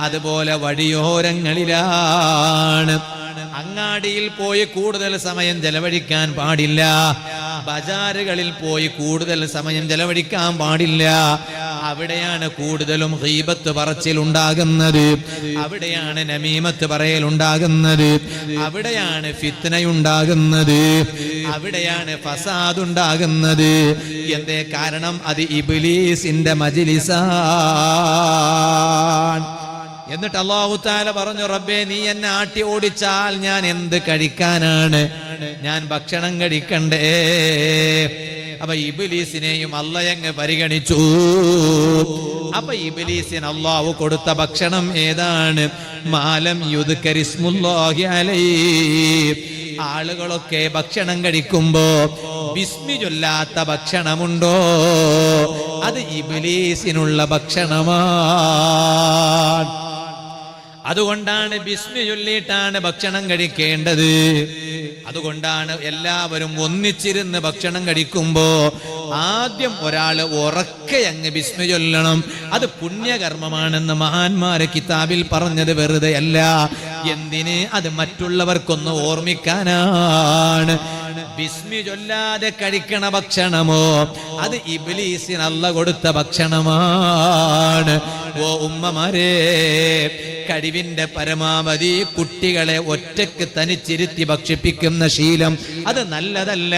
അതുപോലെ വഴിയോരങ്ങളിലാണ്. അങ്ങാടിയിൽ പോയി കൂടുതൽ സമയം ചെലവഴിക്കാൻ പാടില്ല, ബജാറുകളിൽ പോയി കൂടുതൽ സമയം ചെലവഴിക്കാൻ പാടില്ല. അവിടെയാണ് കൂടുതലും ഗീബത്ത് പറച്ചിലുണ്ടാകുന്നത്, അവിടെയാണ് നമീമത്ത് പറയലുണ്ടാകുന്നത്, അവിടെയാണ് ഫിത്നയുണ്ടാകുന്നത്, അവിടെയാണ് ഫസാദ് ഉണ്ടാകുന്നത്. എന്തേ കാരണം? അത് ഇബ്ലീസിന്റെ മജ്ലിസാണ്. എന്നിട്ട് അല്ലാഹു തആല പറഞ്ഞു, റബ്ബേ നീ എന്നെ ആട്ടി ഓടിച്ചാൽ ഞാൻ എന്ത് കഴിക്കാനാണ്? ഞാൻ ഭക്ഷണം കഴിക്കണ്ടേ? അപ്പൊ ഇബ്ലീസിനെയും അല്ലാഹ് പരിഗണിച്ചു. അപ്പൊ ഇബ്ലീസിന് അല്ലാഹു കൊടുത്ത ഭക്ഷണം ഏതാണ്? മാലം യുദ്കരിസ്മുല്ലാഹി അലൈഹി. ആളുകളൊക്കെ ഭക്ഷണം കഴിക്കുമ്പോ ബിസ്മി ചൊല്ലാത്ത ഭക്ഷണമുണ്ടോ? അത് ഇബ്ലീസിനുള്ള ഭക്ഷണമാണ്. അതുകൊണ്ടാണ് ബിസ്മി ചൊല്ലിയിട്ടാണ് ഭക്ഷണം കഴിക്കേണ്ടത്. അതുകൊണ്ടാണ് എല്ലാവരും ഒന്നിച്ചിരുന്ന് ഭക്ഷണം കഴിക്കുമ്പോ ആദ്യം ഒരാള് ഉറക്കെ അങ്ങ് ബിസ്മി ചൊല്ലണം. അത് പുണ്യകർമ്മമാണെന്ന് മഹാന്മാരെ കിതാബിൽ പറഞ്ഞത് വെറുതെ അല്ല. എന്തിന്? അത് മറ്റുള്ളവർക്കൊന്ന് ഓർമ്മിക്കാനാണ്. ബിസ്മി ചൊല്ലാതെ കഴിക്കണ ഭക്ഷണമോ അത് ഇബ്ലീസിന് അല്ലാഹ് കൊടുത്ത ഭക്ഷണമാണ്. ഓ ഉമ്മമാരെ, കഴിവിന്റെ പരമാവധി കുട്ടികളെ ഒറ്റക്ക് തനിച്ചിരുത്തി ഭക്ഷിപ്പിക്കുന്ന ശീലം അത് നല്ലതല്ല.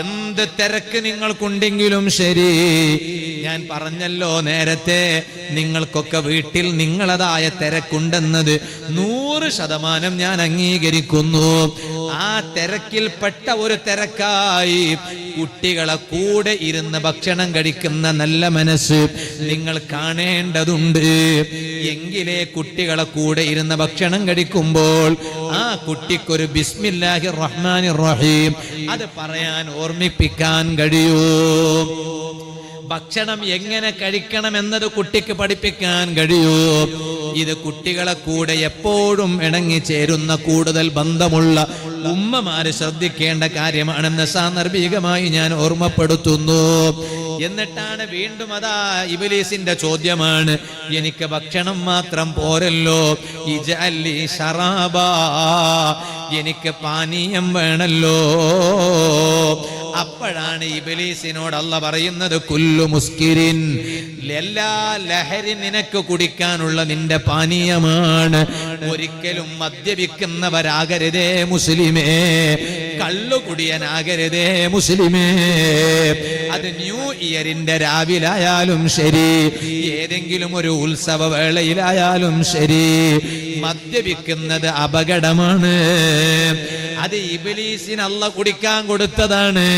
എന്ത് തിരക്ക് നിങ്ങൾക്കുണ്ടെങ്കിലും ശരി, ഞാൻ പറഞ്ഞല്ലോ നേരത്തെ, നിങ്ങൾക്കൊക്കെ വീട്ടിൽ നിങ്ങളതായ തിരക്കുണ്ടെന്നത് 100% ഞാൻ അംഗീകരിക്കുന്നു. ആ തിരക്കിൽപ്പെട്ട ഒരു തിരക്കായി കുട്ടികളെ കൂടെ ഇരുന്ന് ഭക്ഷണം കഴിക്കുന്ന നല്ല മനസ്സ് നിങ്ങൾ കാണേണ്ടതുണ്ട്. എങ്കിലേ കുട്ടികളെ കൂടെ ഇരുന്ന് ഭക്ഷണം കഴിക്കുമ്പോൾ ആ കുട്ടിക്കൊരു ബിസ്മില്ലാഹിർ റഹ്മാനിർ റഹീം അത് പറയാൻ ഓർമ്മിപ്പിക്കാൻ കഴിയൂ. ഭക്ഷണം എങ്ങനെ കഴിക്കണം എന്നത് കുട്ടിക്ക് പഠിപ്പിക്കാൻ കഴിയൂ. ഇത് കുട്ടികളെ കൂടെ എപ്പോഴും ഇണങ്ങിച്ചേരുന്ന കൂടുതൽ ബന്ധമുള്ള ഉമ്മമാര് ശ്രദ്ധിക്കേണ്ട കാര്യമാണെന്ന് സാന്ദർഭികമായി ഞാൻ ഓർമ്മപ്പെടുത്തുന്നു. എന്നിട്ടാണ് വീണ്ടും അതാ ഇബ്ലീസിന്റെ ചോദ്യമാണ്, എനിക്ക് ഭക്ഷണം മാത്രം പോരല്ലോ, ഇജഅലി ശറാബാ, എനിക്ക് പാനീയം വേണല്ലോ. അപ്പോഴാണ് ഇബ്ലീസിനോട് അല്ലാഹ് പറയുന്നത്, കുല്ലു മുസ്കിരിൻ, എല്ലാ ലഹരി നിനക്ക് കുടിക്കാനുള്ള നിന്റെ പാനീയമാണ്. ഒരിക്കലും മദ്യപിക്കുന്നവരാകരുതേ മുസ്ലിമേ, കള്ളുകുടിയനാകരുതേ മുസ്ലിമേ. അത് ന്യൂ ഇയറിന്റെ രാവിലായാലും ശരി, ഏതെങ്കിലും ഒരു ഉത്സവ വേളയിലായാലും ശരി, മദ്യപിക്കുന്നത് അപകടമാണ്. അത് ഇബ്ലീസിന് അല്ലാഹ് കുടിക്കാൻ കൊടുത്തതാണ്.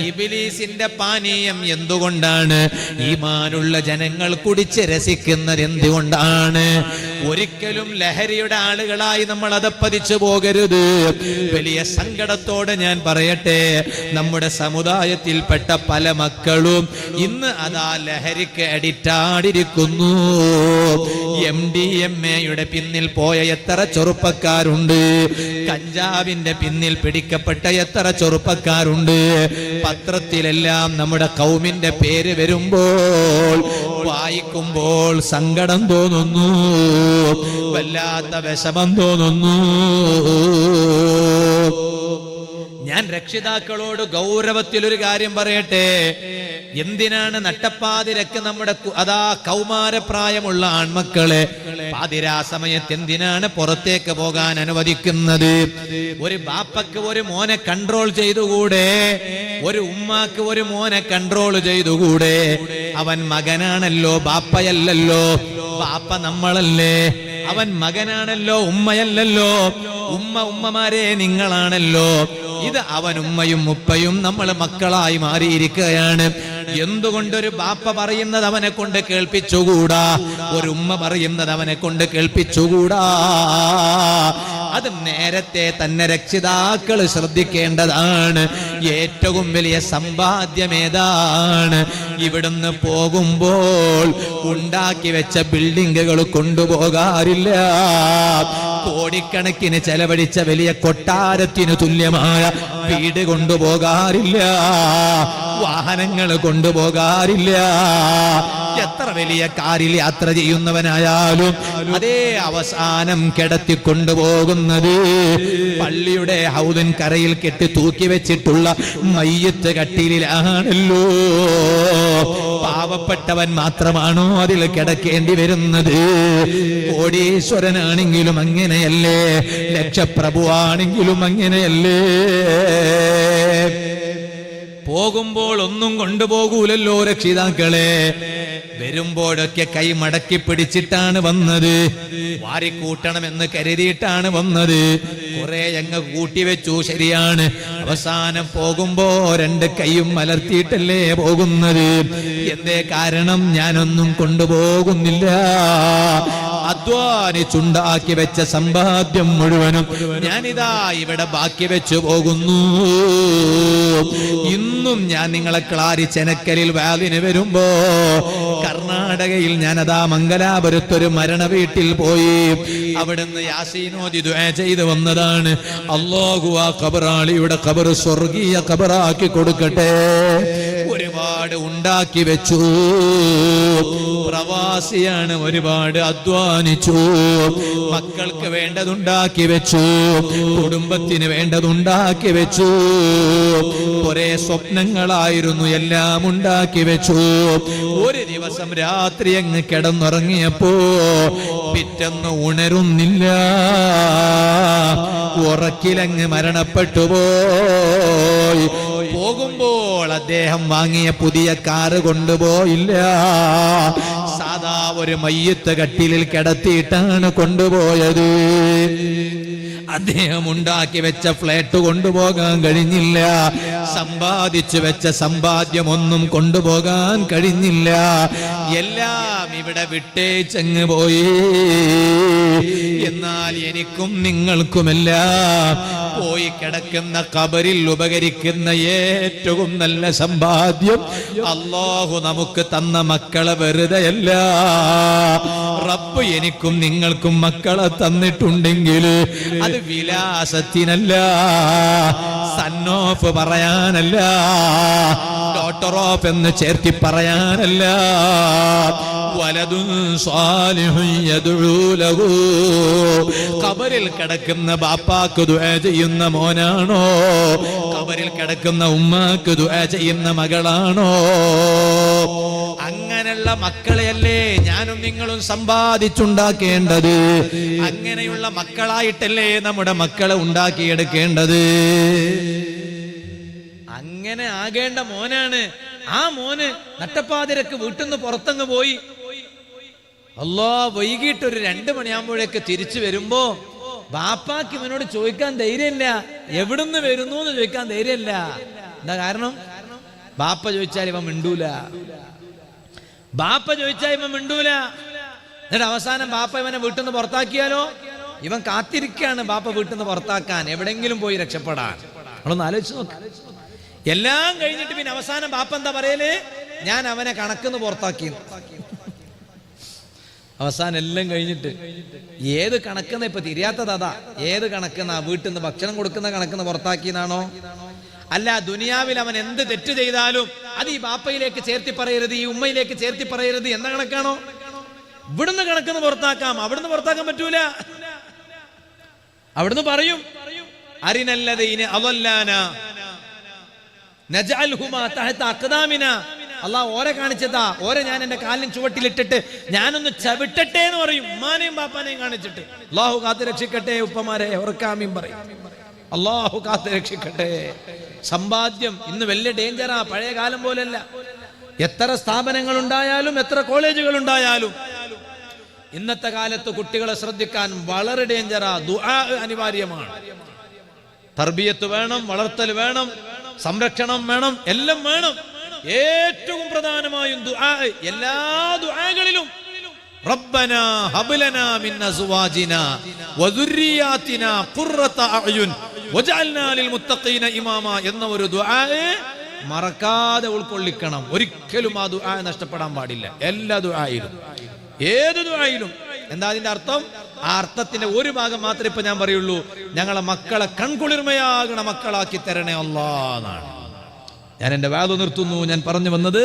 ഇബ്ലീസിന്റെ പാനീയം എന്തുകൊണ്ടാണ്? ഈമാനുള്ള ജനങ്ങൾ കുടിച്ച് രസിക്കുന്നത് എന്തുകൊണ്ടാണ്? ഒരിക്കലും ലഹരിയുടെ ആളുകളായി നമ്മൾ അതപ്പതിച്ചു പോകരുത്. വലിയ സങ്കടത്തോടെ ഞാൻ പറയട്ടെ, നമ്മുടെ സമുദായത്തിൽപ്പെട്ട പല മക്കളും ഇന്ന് അതാ ലഹരിക്ക് അഡിക്റ്റാടിരിക്കുന്നു. MDMA പിന്നിൽ പോയ എത്ര ചെറുപ്പക്കാരുണ്ട്, കഞ്ചാവിന്റെ പിന്നിൽ പിടിക്കപ്പെട്ട എത്ര ചെറുപ്പക്കാരുണ്ട്. പത്രത്തിലെല്ലാം നമ്മുടെ ഖൗമിന്റെ പേര് വരുമ്പോൾ വായിക്കുമ്പോൾ സങ്കടം തോന്നുന്നു, വല്ലാത്ത വിഷമം തോന്നുന്നു. ഞാൻ രക്ഷിതാക്കളോട് ഗൗരവത്തിൽ ഒരു കാര്യം പറയട്ടെ. എന്തിനാണ് നട്ടപ്പാതിരക്ക് നമ്മുടെ അതാ കൗമാരപ്രായമുള്ള ആൺമക്കളെ പാതിരാ സമയത്ത് എന്തിനാണ് പുറത്തേക്ക് പോകാൻ അനുവദിക്കുന്നത്? ഒരു ബാപ്പക്ക് ഒരു മോനെ കൺട്രോൾ ചെയ്തുകൂടെ? ഒരു ഉമ്മാക്ക് ഒരു മോനെ കൺട്രോൾ ചെയ്തുകൂടെ? അവൻ മകനാണല്ലോ, ബാപ്പയല്ലല്ലോ. ബാപ്പ നമ്മളല്ലേ, അവൻ മകനാണല്ലോ, ഉമ്മയല്ലല്ലോ. ഉമ്മമാരെ നിങ്ങളാണല്ലോ. ഇത് അവൻ ഉമ്മയും ഉപ്പയും നമ്മൾ മക്കളായി മാറിയിരിക്കുകയാണ്. എന്തുകൊണ്ടൊരു ബാപ്പ പറയുന്നത് അവനെ കൊണ്ട് കേൾപ്പിച്ചുകൂടാ? ഒരു ഉമ്മ പറയുന്നത് അവനെ കൊണ്ട് കേൾപ്പിച്ചുകൂടാ? അത് നേരത്തെ തന്നെ രക്ഷിതാക്കൾ ശ്രദ്ധിക്കേണ്ടതാണ്. ഏറ്റവും വലിയ സമ്പാദ്യം ഏതാണ്? ഇവിടുന്ന് പോകുമ്പോൾ ഉണ്ടാക്കി വെച്ച ബിൽഡിങ്ങുകൾ കൊണ്ടുപോകാറില്ല. കോടിക്കണക്കിന് ചെലവഴിച്ച വലിയ കൊട്ടാരത്തിന് തുല്യമായ വീട് കൊണ്ടുപോകാറില്ല. വാഹനങ്ങൾ കൊണ്ടുപോകാറില്ല. എത്ര വലിയ കാറിൽ യാത്ര ചെയ്യുന്നവനായാലും അതേ അവസാനം കിടത്തി കൊണ്ടുപോകുന്നത് പള്ളിയുടെ ഹൗദിൻ കരയിൽ കെട്ടി തൂക്കി വെച്ചിട്ടുള്ള മയ്യത്ത് കട്ടിലാണല്ലോ. പാവപ്പെട്ടവൻ മാത്രമാണോ അതിൽ കിടക്കേണ്ടി വരുന്നത്? കോടീശ്വരനാണെങ്കിലും അങ്ങനെയല്ലേ, ലക്ഷപ്രഭുവാണെങ്കിലും അങ്ങനെയല്ലേ? പോകുമ്പോൾ ഒന്നും കൊണ്ടുപോകൂലല്ലോ രക്ഷിതാക്കളെ. വരുമ്പോഴൊക്കെ കൈ മടക്കി പിടിച്ചിട്ടാണ് വന്നത്. വാരിക്കൂട്ടണമെന്ന് കരുതിയിട്ടാണ് വന്നത്. കുറെ അങ്ങ് കൂട്ടിവെച്ചു, ശരിയാണ്. അവസാനം പോകുമ്പോ രണ്ട് കൈയും മലർത്തിയിട്ടല്ലേ പോകുന്നത്. എന്തേ കാരണം? ഞാനൊന്നും കൊണ്ടുപോകുന്നില്ല. അധ്വാനിച്ചുണ്ടാക്കി വെച്ച സമ്പാദ്യം മുഴുവനും ഞാനിതാ ഇവിടെ ബാക്കി വെച്ചു പോകുന്നു. ഇന്നും ഞാൻ നിങ്ങളെ ക്ലാരി ചെനക്കലിൽ വാലിന് വരുമ്പോ കർണാടക കർണാടകയിൽ ഞാനതാ മംഗലാപുരത്തൊരു മരണ വീട്ടിൽ പോയി. അവിടുന്ന് യാസീനോദി ദുആ ചെയ്ത് വന്നതാണ്. അല്ലാഹു ആ ഖബറാളിയുടെ ഖബർ സ്വർഗീയ ഖബറാക്കി കൊടുക്കട്ടെ. ഒരുപാട് ഉണ്ടാക്കി വെച്ചു, പ്രവാസിയാണ്, ഒരുപാട് അധ്വാനിച്ചു, മക്കൾക്ക് വേണ്ടതുണ്ടാക്കി വെച്ചു, കുടുംബത്തിന് വേണ്ടതുണ്ടാക്കി വെച്ചു. ഒരേ സ്വപ്നങ്ങളായിരുന്നു, എല്ലാം ഉണ്ടാക്കി വെച്ചു. ഒരു ദിവസം രാത്രി അങ്ങ് കിടന്നുറങ്ങിയപ്പോ പിറ്റന്ന് ഉണരുന്നില്ല, ഉറക്കിലങ്ങ് മരണപ്പെട്ടു പോയി. പോകുമ്പോൾ അദ്ദേഹം വാങ്ങിയ പുതിയ കാറ് കൊണ്ടുപോയില്ല, സാധാ ഒരു മയ്യത്ത് കട്ടിലിൽ കിടത്തിയിട്ടാണ് കൊണ്ടുപോയത്. അദ്ദേഹം ഉണ്ടാക്കി വെച്ച ഫ്ലാറ്റ് കൊണ്ടുപോകാൻ കഴിഞ്ഞില്ല, സമ്പാദിച്ചു വെച്ച സമ്പാദ്യമൊന്നും കൊണ്ടുപോകാൻ കഴിഞ്ഞില്ല. എല്ലാം ഇവിടെ വിട്ടേച്ചങ്ങ് പോയി. എന്നാൽ എനിക്കും നിങ്ങൾക്കുമെല്ലാം പോയി കിടക്കുന്ന ഖബറിൽ ഉപകരിക്കുന്ന ഏറ്റവും നല്ല സമ്പാദ്യം അല്ലാഹു നമുക്ക് തന്ന മക്കളെ വെറുതെയല്ല. റബ്ബ് എനിക്കും നിങ്ങൾക്കും മക്കളെ തന്നിട്ടുണ്ടെങ്കിൽ അത് വിലാസത്തിനല്ല, സന്നോഫ് പറയാനല്ല, ഡോക്ടർ ഓഫ് എന്ന് ചേർത്തി പറയാനല്ല. വലദുൻ സ്വാലിഹുൻ യദ്ഉ ലഹു. ഖബറിൽ കിടക്കുന്ന ബാപ്പാക്ക് ദുആ ചെയ്യുന്ന മോനാണോ? ഖബറിൽ കിടക്കുന്ന ഉമ്മാക്ക് ദുആ ചെയ്യുന്ന മകളാണോ? അങ്ങനെയുള്ള മക്കളെയല്ലേ ഞാനും നിങ്ങളും സമ്പാദിച്ചുണ്ടാക്കേണ്ടത്. അങ്ങനെയുള്ള മക്കളായിട്ടല്ലേ നമ്മുടെ മക്കളെ ഉണ്ടാക്കിയെടുക്കേണ്ടത്. അങ്ങനെ ആകേണ്ട മോനാണ്. ആ മോന് നട്ടപ്പാതിരക്ക് വീട്ടിൽ നിന്ന് പുറത്തങ്ങ് പോയി. അല്ലാ, വൈകിട്ട് ഒരു 2 മണിയാകുമ്പോഴേക്ക് തിരിച്ചു വരുമ്പോ ബാപ്പാക്ക് ഇവനോട് ചോദിക്കാൻ ധൈര്യമില്ല, എവിടുന്ന് വരുന്നു എന്ന് ചോദിക്കാൻ ധൈര്യമില്ല. എന്താ കാരണം? ബാപ്പ ചോദിച്ചാൽ ഇവൻ മിണ്ടൂല, ബാപ്പ ചോദിച്ചാൽ ഇവൻ മിണ്ടൂല. എന്നിട്ട് അവസാനം ബാപ്പ ഇവനെ വീട്ടിൽ നിന്ന് പുറത്താക്കിയാലോ? ഇവൻ കാത്തിരിക്കുകയാണ് ബാപ്പ വീട്ടിൽ നിന്ന് പുറത്താക്കാൻ, എവിടെങ്കിലും പോയി രക്ഷപ്പെടാൻ. നമ്മളൊന്ന് ആലോചിച്ച് നോക്ക്. എല്ലാം കഴിഞ്ഞിട്ട് പിന്നെ അവസാനം ബാപ്പ എന്താ പറയല്? ഞാൻ അവനെ കണക്കിന്ന് പുറത്താക്കി. അവസാനം എല്ലാം കഴിഞ്ഞിട്ട് ഏത് കണക്കെന്ന് ഇപ്പൊ തിരിയാത്തത് അതാ. ഏത് കണക്കെന്നാ? വീട്ടിൽ നിന്ന് ഭക്ഷണം കൊടുക്കുന്ന കണക്കെന്ന് പുറത്താക്കിയെന്നാണോ? അല്ല, ദുനിയാവിൽ അവൻ എന്ത് തെറ്റ് ചെയ്താലും അത് ഈ ബാപ്പയിലേക്ക് ചേർത്തി പറയരുത്, ഈ ഉമ്മയിലേക്ക് ചേർത്തി പറയരുത് എന്ന കണക്കാണോ? ഇവിടുന്ന് കണക്കെന്ന് പുറത്താക്കാം, അവിടുന്ന് പുറത്താക്കാൻ പറ്റൂല. അവിടുന്ന് പറയും അരിനല്ലദീന അളല്ലാന നജഅൽഹുമാ തഹത അഖ്ദാമിനാ. അല്ലാഹ് ഓരെ കാണിച്ചതാ, ഓരെ ഞാൻ എന്റെ കാലിന് ചുവട്ടിലിട്ടിട്ട് ഞാനൊന്ന് ചവിട്ടട്ടെ എന്ന് പറയും. ഉമ്മാനെയും ബാപ്പാനെയും കാണിച്ചിട്ട്. അല്ലാഹു കാത്തു രക്ഷിക്കട്ടെ ഉപ്പമാരെ, ഓർക്കാമീൻ പറയും. അല്ലാഹു കാത്തു രക്ഷിക്കട്ടെ. സമ്പാദ്യം ഇന്ന് വലിയ ഡേഞ്ചറാ, പഴയ കാലം പോലെയല്ല. എത്ര സ്ഥാപനങ്ങൾ ഉണ്ടായാലും എത്ര കോളേജുകൾ ഉണ്ടായാലും ഇന്നത്തെ കാലത്ത് കുട്ടികളെ ശ്രദ്ധിക്കാൻ വളരെ ഡേഞ്ചറാ. ദുആ അനിവാര്യമാണ്. തർബിയത്ത് വേണം, വളർത്തൽ വേണം, സംരക്ഷണം വേണം, എല്ലാം വേണം. ഏറ്റവും പ്രധാനമായും ദുആ. എല്ലാ ദുആകളിലും റബ്ബനാ ഹബ്ലനാ മിൻ അസ്വാജിനാ വദുർരിയാതിനാ ഖുർറത അഅ്യുൻ വജഅൽനാ ലിൽ മുത്തഖീന ഇമാമാ എന്ന ഒരു ദുആ മറക്കാതെ ഉൾക്കൊള്ളിക്കണം. ഒരിക്കലും ആ ദുആ നഷ്ടപ്പെടാൻ പാടില്ല. എല്ലാ ദുആയിലും, ഏത് ദുആയിലും. എന്താ അതിന്റെ അർത്ഥം? ആ അർത്ഥത്തിന്റെ ഒരു ഭാഗം മാത്രമേ ഇപ്പൊ ഞാൻ പറയുള്ളൂ. ഞങ്ങളെ മക്കളെ കൺകുളിർമയാകണ മക്കളാക്കി തരണേ അല്ലാഹ് എന്നാണ്. ഞാൻ എന്റെ വാദം നിർത്തുന്നു. ഞാൻ പറഞ്ഞു വന്നത്,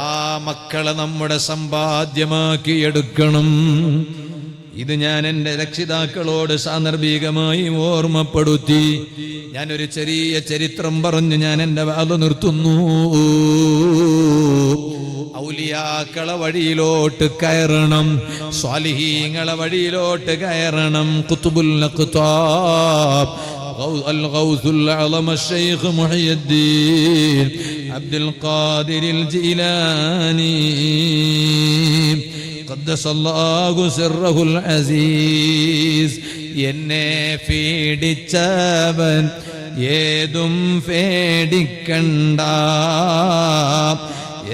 ആ മക്കളെ നമ്മുടെ സമ്പാദ്യമാക്കി എടുക്കണം. ഇത് ഞാൻ എൻ്റെ രക്ഷിതാക്കളോട് സാന്ദർഭികമായി ഓർമ്മപ്പെടുത്തി. ഞാനൊരു ചെറിയ ചരിത്രം പറഞ്ഞ് ഞാൻ എൻ്റെ വാദം നിർത്തുന്നു. ഔലിയാക്കളെ വഴിയിലോട്ട് കയറണം, സ്വാലിഹീങ്ങളെ വഴിയിലോട്ട് കയറണം. ഖുത്ബുൽ അഖ്താബ് الغوث الأعظم الشيخ محي الدين عبد القادر الجيلاني قدس الله سره العزيز. എന്നെ ഫേടിച്ചവൻ ഏതും ഫേടിക്കണ്ട,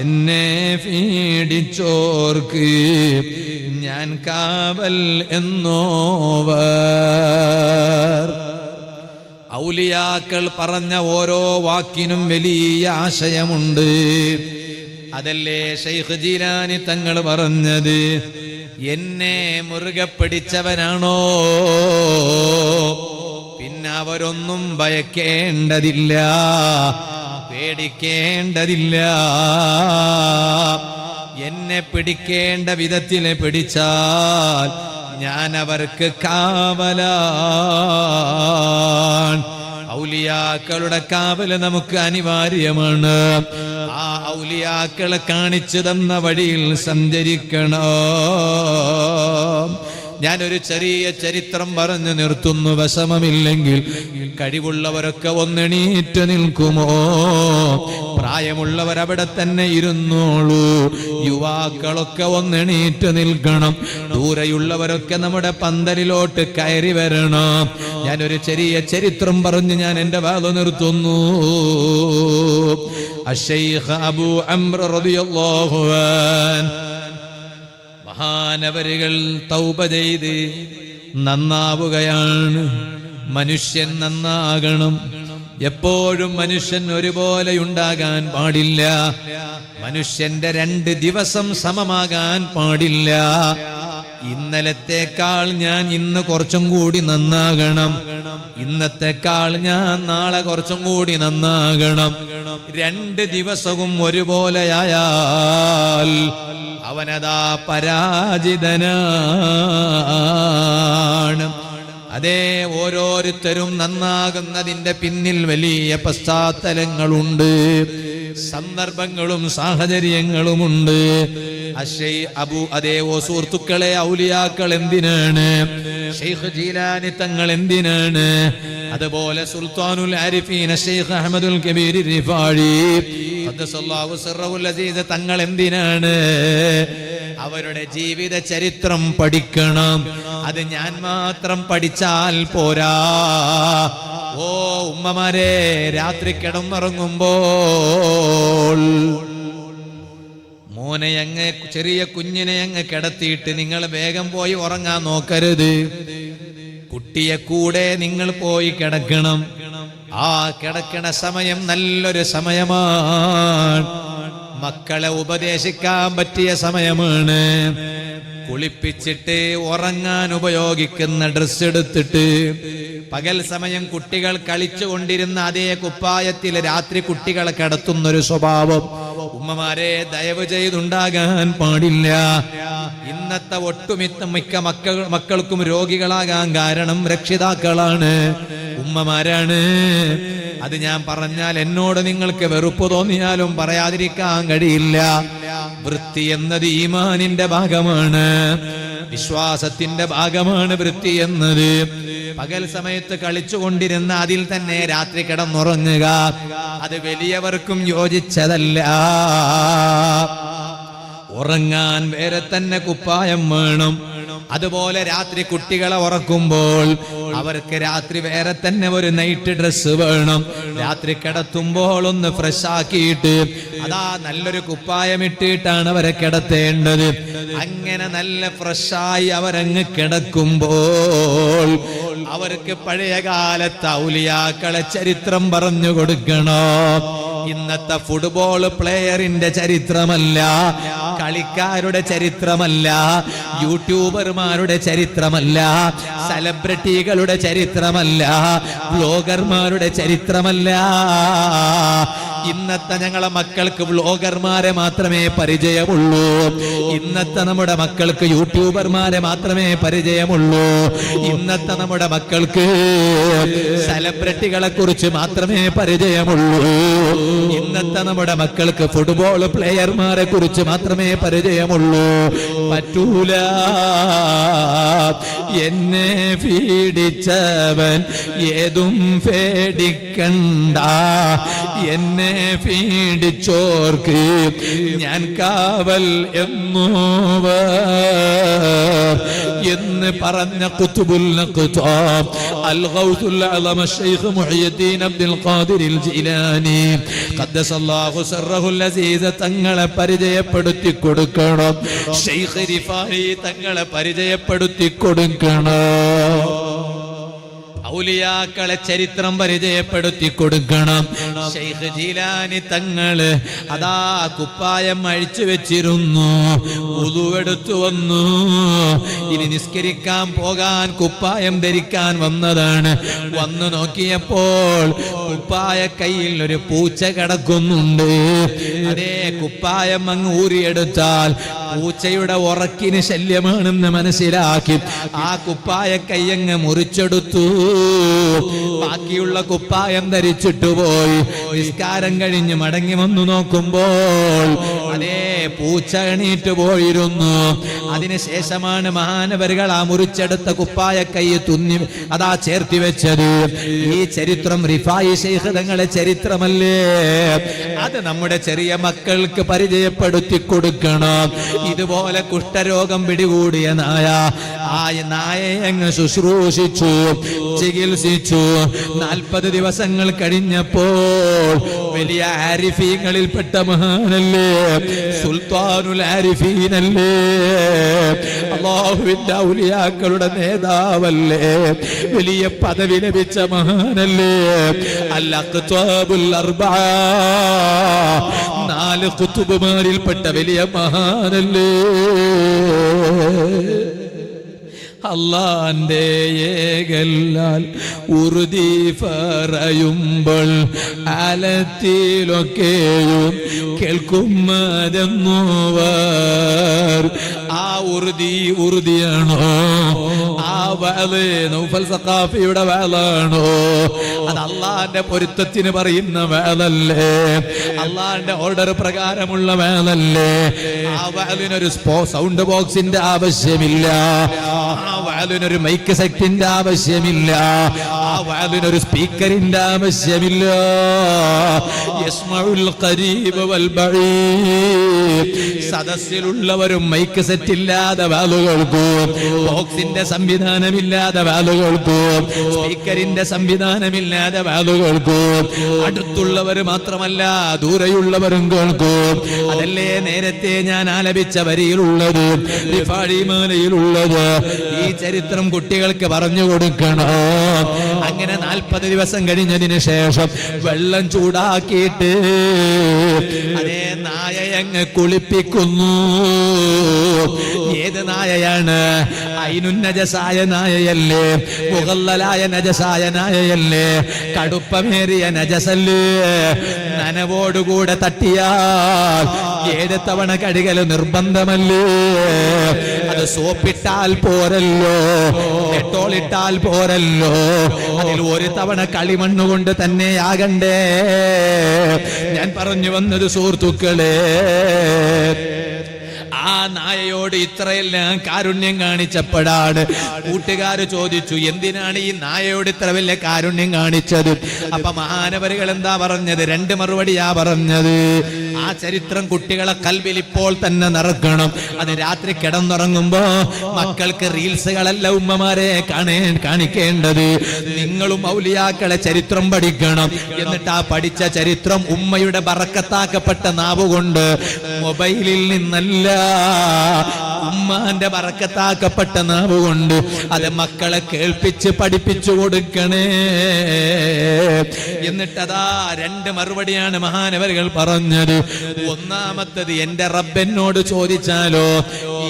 എന്നെ ഫേടിച്ചോർക്ക് ഞാൻ കാവൽ എന്നോവർ. ഔലിയാക്കൾ പറഞ്ഞ ഓരോ വാക്കിനും വലിയ ആശയമുണ്ട്. അതല്ലേ ശൈഖ് ജീലാനി തങ്ങൾ പറഞ്ഞത്, എന്നെ മുറുകെ പിടിച്ചവനാണോ പിന്നെ അവരൊന്നും ഭയക്കേണ്ടതില്ല, പേടിക്കേണ്ടതില്ല. എന്നെ പിടിക്കേണ്ട വിധത്തിൽ പിടിച്ചാൽ ഞാൻ അവർക്ക് കാവലാണ്. ഔലിയാക്കളുടെ കാവല് നമുക്ക് അനിവാര്യമാണ്. ആ ഔലിയാക്കളെ കാണിച്ചു തന്ന വഴിയിൽ സഞ്ചരിക്കണം. ഞാനൊരു ചെറിയ ചരിത്രം പറഞ്ഞു നിർത്തുന്നു, വിഷമമില്ലെങ്കിൽ. കഴിവുള്ളവരൊക്കെ ഒന്നെണീറ്റ് നിൽക്കുമോ? പ്രായമുള്ളവർ അവിടെ തന്നെ ഇരുന്നോളൂ. യുവാക്കളൊക്കെ ഒന്നെണീറ്റ് നിൽക്കണം. ദൂരെയുള്ളവരൊക്കെ നമ്മുടെ പന്തലിലോട്ട് കയറി വരണം. ഞാനൊരു ചെറിയ ചരിത്രം പറഞ്ഞ് ഞാൻ എന്റെ വാദം നിർത്തുന്നു. അശ്ശൈഖ് അബൂ അംർ റളിയല്ലാഹു അൻഹു മഹാനവരുകൾ തൗബ ചെയ്ത് നന്നാവുകയാണ്. മനുഷ്യൻ നന്നാകണം. എപ്പോഴും മനുഷ്യൻ ഒരുപോലെ ഉണ്ടാകാൻ പാടില്ല. മനുഷ്യന്റെ 2 ദിവസം സമമാകാൻ പാടില്ല. ഇന്നലത്തേക്കാൾ ഞാൻ ഇന്ന് കുറച്ചും കൂടി നന്നാകണം, ഇന്നത്തേക്കാൾ ഞാൻ നാളെ കുറച്ചും കൂടി നന്നാകണം. 2 ദിവസവും ഒരുപോലെയായാൽ അവനതാ പരാജിതനാണ്. അതേ, ഓരോരുത്തരും നന്നാകുന്നതിന്റെ പിന്നിൽ വലിയ പശ്ചാത്തലങ്ങളുണ്ട്, സന്ദർഭങ്ങളും സാഹചര്യങ്ങളുമുണ്ട്. അതേ ഓ സുഹൃത്തുക്കളെ, ഔലിയാക്കൾ എന്തിനാണ്? ശൈഖ് ജീലാനി തങ്ങൾ എന്തിനാണ്? അതുപോലെ സുൽത്താനുൽ ആരിഫീൻ ശൈഖ് അഹ്മദുൽ കബീർ റിഫാഴി ഖദ്ദസല്ലാഹു സിർറഹുൽ അസീസ് തങ്ങൾ എന്തിനാണ്? അവരുടെ ജീവിത ചരിത്രം പഠിക്കണം. അത് ഞാൻ മാത്രം പഠിച്ചാൽ പോരാ. ഓ ഉമ്മമാരെ, രാത്രി കിടന്നുറങ്ങുമ്പോൾ മോനെ അങ്ങ്, ചെറിയ കുഞ്ഞിനെ അങ്ങ് കിടത്തിയിട്ട് നിങ്ങൾ വേഗം പോയി ഉറങ്ങാൻ നോക്കരുത്. കുട്ടിയെ കൂടെ നിങ്ങൾ പോയി കിടക്കണം. ആ കിടക്കണ സമയം നല്ലൊരു സമയമാണ്. മക്കളെ ഉപദേശിക്കാൻ പറ്റിയ സമയമാണ്. കുളിപ്പിച്ചിട്ട് ഉറങ്ങാൻ ഉപയോഗിക്കുന്ന ഡ്രസ് എടുത്തിട്ട് പകൽ സമയം കുട്ടികൾ കളിച്ചുകൊണ്ടിരുന്ന അതേ കുപ്പായത്തിൽ രാത്രി കുട്ടികളെ കിടത്തുന്നൊരു സ്വഭാവം ഉമ്മമാരെ ദയവ് ചെയ്തുണ്ടാകാൻ പാടില്ല. ഇന്നത്തെ മിക്ക മക്കൾക്കും രോഗികളാകാൻ കാരണം രക്ഷിതാക്കളാണ്, ഉമ്മമാരാണ്. അത് ഞാൻ പറഞ്ഞാൽ എന്നോട് നിങ്ങൾക്ക് വെറുപ്പ് തോന്നിയാലും പറയാതിരിക്കാൻ കഴിയില്ല. വൃത്തി എന്നത് ഈമാനിന്റെ ഭാഗമാണ്, വിശ്വാസത്തിന്റെ ഭാഗമാണ് വൃത്തി എന്നത്. പകൽ സമയത്ത് കളിച്ചുകൊണ്ടിരുന്ന അതിൽ തന്നെ രാത്രി കിടന്നുറങ്ങുക, അത് വലിയവർക്കും യോജിച്ചതല്ല. ഉറങ്ങാൻ വേറെ തന്നെ കുപ്പായം വേണം. അതുപോലെ രാത്രി കുട്ടികളെ ഉറക്കുമ്പോൾ അവർക്ക് രാത്രി വേറെ തന്നെ ഒരു നൈറ്റ് ഡ്രസ് വേണം. രാത്രി കിടത്തുമ്പോൾ ഒന്ന് ഫ്രഷ് ആക്കിയിട്ട് അതാ നല്ലൊരു കുപ്പായം ഇട്ടിട്ടാണ് അവരെ കിടത്തേണ്ടത്. അങ്ങനെ നല്ല ഫ്രഷായി അവരങ്ങ് കിടക്കുമ്പോൾ അവർക്ക് പഴയ കാലത്ത് ഔലിയാക്കളെ ചരിത്രം പറഞ്ഞു കൊടുക്കണം. ഇന്നത്തെ ഫുട്ബോൾ പ്ലെയറിന്റെ ചരിത്രമല്ല, കളിക്കാരുടെ ചരിത്രമല്ല, യൂട്യൂബർമാരുടെ ചരിത്രമല്ല, സെലിബ്രിറ്റികളുടെ ചരിത്രമല്ല, വ്ലോഗർമാരുടെ ചരിത്രമല്ല. ഇന്നത്തെ ഞങ്ങളെ മക്കൾക്ക് വ്ലോഗർമാരെ മാത്രമേ പരിചയമുള്ളൂ. ഇന്നത്തെ നമ്മുടെ മക്കൾക്ക് യൂട്യൂബർമാരെ മാത്രമേ പരിചയമുള്ളൂ. ഇന്നത്തെ നമ്മുടെ മക്കൾക്ക് സെലിബ്രിറ്റികളെ കുറിച്ച് മാത്രമേ പരിചയമുള്ളൂ. ഇന്നത്തെ നമ്മുടെ മക്കൾക്ക് ഫുട്ബോൾ പ്ലെയർമാരെ കുറിച്ച് മാത്രമേ പരിചയമുള്ളൂ. പറ്റൂല. എന്നെ പീഡിച്ചവൻ ഏതും പേടിക്കണ്ട, എന്നെ പീഡിച്ചോർക്ക് ഞാൻ കാവൽ എന്ന് പറഞ്ഞ ഖുത്ബുൽ അഖ്താബ് അൽ ഗൗസുൽ അഅ്ലം ശൈഖ് മുഹയ്യിദ്ദീൻ അബ്ദുൽ ഖാദിർ ജീലാനി ഖദ്ദസല്ലാഹു സിർറഹുൽ അസീസ് തങ്ങളെ പരിചയപ്പെടുത്തി കൊടുക്കണം. ശൈഖ് റിഫായി തങ്ങളെ പരിചയപ്പെടുത്തി കൊടുക്കണം. ഔലിയാക്കളെ ചരിത്രം പരിചയപ്പെടുത്തി കൊടുക്കണം. ശൈഖ് ജീലാനി തങ്ങള് അതാ കുപ്പായം അഴിച്ചു വെച്ചിരുന്നു, ഉളുവെടുത്തു വന്നു. ഇനി നിസ്കരിക്കാൻ പോകാൻ കുപ്പായം ധരിക്കാൻ വന്നതാണ്. വന്നു നോക്കിയപ്പോൾ കുപ്പായ കയ്യിൽ ഒരു പൂച്ച കിടക്കുന്നുണ്ട്. അതേ കുപ്പായം അങ്ങ് ഊരിയെടുത്താൽ പൂച്ചയുടെ ഉറക്കിന് ശല്യമാണെന്ന് മനസ്സിലാക്കി ആ കുപ്പായ കയ്യങ്ങ് മുറിച്ചെടുത്തു. ബാക്കിയുള്ള കുപ്പായം ധരിച്ചിട്ട് പോയി. നിസ്കാരം കഴിഞ്ഞ് മടങ്ങി വന്നു നോക്കുമ്പോൾ അതേ പൂച്ച എണീറ്റ് പോയിരുന്നു. അതിനുശേഷമാണ് മഹാനവരുകൾ ആ മുറിച്ചെടുത്ത കുപ്പായ കൈ തുന്നി അതാ ചേർത്തി വെച്ചത്. ഈ ചരിത്രം റിഫായി ശൈഖ് തങ്ങളുടെ ചരിത്രമല്ലേ? അത് നമ്മുടെ ചെറിയ മക്കൾക്ക് പരിചയപ്പെടുത്തി കൊടുക്കണം. ഇതുപോലെ കുഷ്ഠരോഗം പിടികൂടിയ നായ, ആ നായയെ അങ്ങ് ശുശ്രൂഷിച്ചു, ചികിത്സിച്ചു. 40 ദിവസങ്ങൾ കഴിഞ്ഞപ്പോൾ വലിയ ആരിഫീങ്ങളിൽപ്പെട്ട മഹാനല്ലേ, സുൽത്താനുൽ ആരിഫീനല്ലേ, അല്ലാഹുവിന്റെ ഔലിയാക്കളുടെ നേതാവല്ലേ, വലിയ പദവി ലഭിച്ച മഹാനല്ലേ, അൽ അഖ്താബുൽ അർബഅ 4 ഖുതുബുമാരിൽപ്പെട്ട വലിയ മഹാനല്ലേ. അല്ലാന്റെ ഏകല്ലാൽ ഉറുതി പറയുമ്പോൾ ആലത്തിലൊക്കെയും കേൾക്കുമതെന്നുവർ. ആ ഉറുതിയാണോ? ആ വഅദ് നൗഫൽ സഖാഫിയുടെ വഅദാണോ? അത് അള്ളാന്റെ പൊരുത്തത്തിന് പറയുന്ന വഅദല്ലേ? അള്ളാന്റെ ഓർഡർ പ്രകാരമുള്ള വഅദല്ലേ? ആ വഅദിനൊരു സൗണ്ട് ബോക്സിന്റെ ആവശ്യമില്ല, ആ വഅദിനൊരു മൈക്ക് സെറ്റിന്റെ ആവശ്യമില്ല, ആ വഅദിനൊരു സ്പീക്കറിന്റെ ആവശ്യമില്ല. യസ്മഉൽ ഖരീബ വൽ ബഈദ്. സദസ്സിലുള്ളവരും മൈക്ക് സെറ്റ് ഇല്ലാതെ വഅദ് കേൾക്കും, ബോക്സിന്റെ സംവിധാനമില്ലാതെ വഅദ് കേൾക്കും, സ്പീക്കറിന്റെ സംവിധാനമില്ലാതെ വഅദ് കേൾക്കും. അടുത്തുള്ളവർ മാത്രമല്ല ദൂരെയുള്ളവരും കേൾക്കും. അതല്ലേ നേരത്തെ ഞാൻ ആലപിച്ച വരിയിലുള്ളത്, റിഫാഴി മാലയിലുള്ളത്. ഈ ചരിത്രം കുട്ടികൾക്ക് പറഞ്ഞു കൊടുക്കണം. അങ്ങനെ 40 ദിവസം കഴിഞ്ഞതിന് ശേഷം വെള്ളം ചൂടാക്കിയിട്ട് അതേ നായയങ്ങ് കുളിപ്പിക്കുന്നു. ഏത് നായയാണ്? ഐനുൻ നജസായ നായയല്ലേ, മുഗല്ലലായ നജസായ നായയല്ലേ, കടുപ്പമേറിയ നജസല്ലേ. നനവോടുകൂടെ തട്ടിയാൽ 7 തവണ കഴുകൽ നിർബന്ധമല്ലേ? അത് സോപ്പിട്ടാൽ പോരല്ലോ, ഡെറ്റോളിട്ടാൽ പോരല്ലോ, അതിൽ 1 തവണ കളിമണ്ണുകൊണ്ട് തന്നെയാകണ്ടേ. ഞാൻ പറഞ്ഞു വന്നത് സുഹൃത്തുക്കളെ, ആ നായയോട് ഇത്രയെല്ലാം കാരുണ്യം കാണിച്ചപ്പോഴാണ് കൂട്ടുകാര് ചോദിച്ചു, എന്തിനാണ് ഈ നായയോട് ഇത്ര വലിയ കാരുണ്യം കാണിച്ചത്? അപ്പൊ മഹാനവരുകൾ എന്താ പറഞ്ഞത്? 2 മറുപടിയാ പറഞ്ഞത്. ആ ചരിത്രം കുട്ടികളെ കൽവിൽ ഇപ്പോൾ തന്നെ നിറക്കണം. അത് രാത്രി കിടന്നുറങ്ങുമ്പോ മക്കൾക്ക് റീൽസുകളല്ല ഉമ്മമാരെ കാണിക്കേണ്ടത്. നിങ്ങളും ഔലിയാക്കളെ ചരിത്രം പഠിക്കണം. എന്നിട്ട് ആ പഠിച്ച ചരിത്രം ഉമ്മയുടെ ബറക്കത്താക്കപ്പെട്ട നാവുകൊണ്ട്, മൊബൈലിൽ നിന്നല്ല, ഉമ്മാന്റെ ബറക്കത്താക്കപ്പെട്ട നാവുകൊണ്ട് അത് മക്കളെ കേൾപ്പിച്ച് പഠിപ്പിച്ചു കൊടുക്കണേ. എന്നിട്ടതാ 2 മറുപടിയാണ് മഹാനവരുകൾ പറഞ്ഞത്. ഒന്നാമത്തത്, എന്റെ റബ്ബെന്നോട് ചോദിച്ചാലോ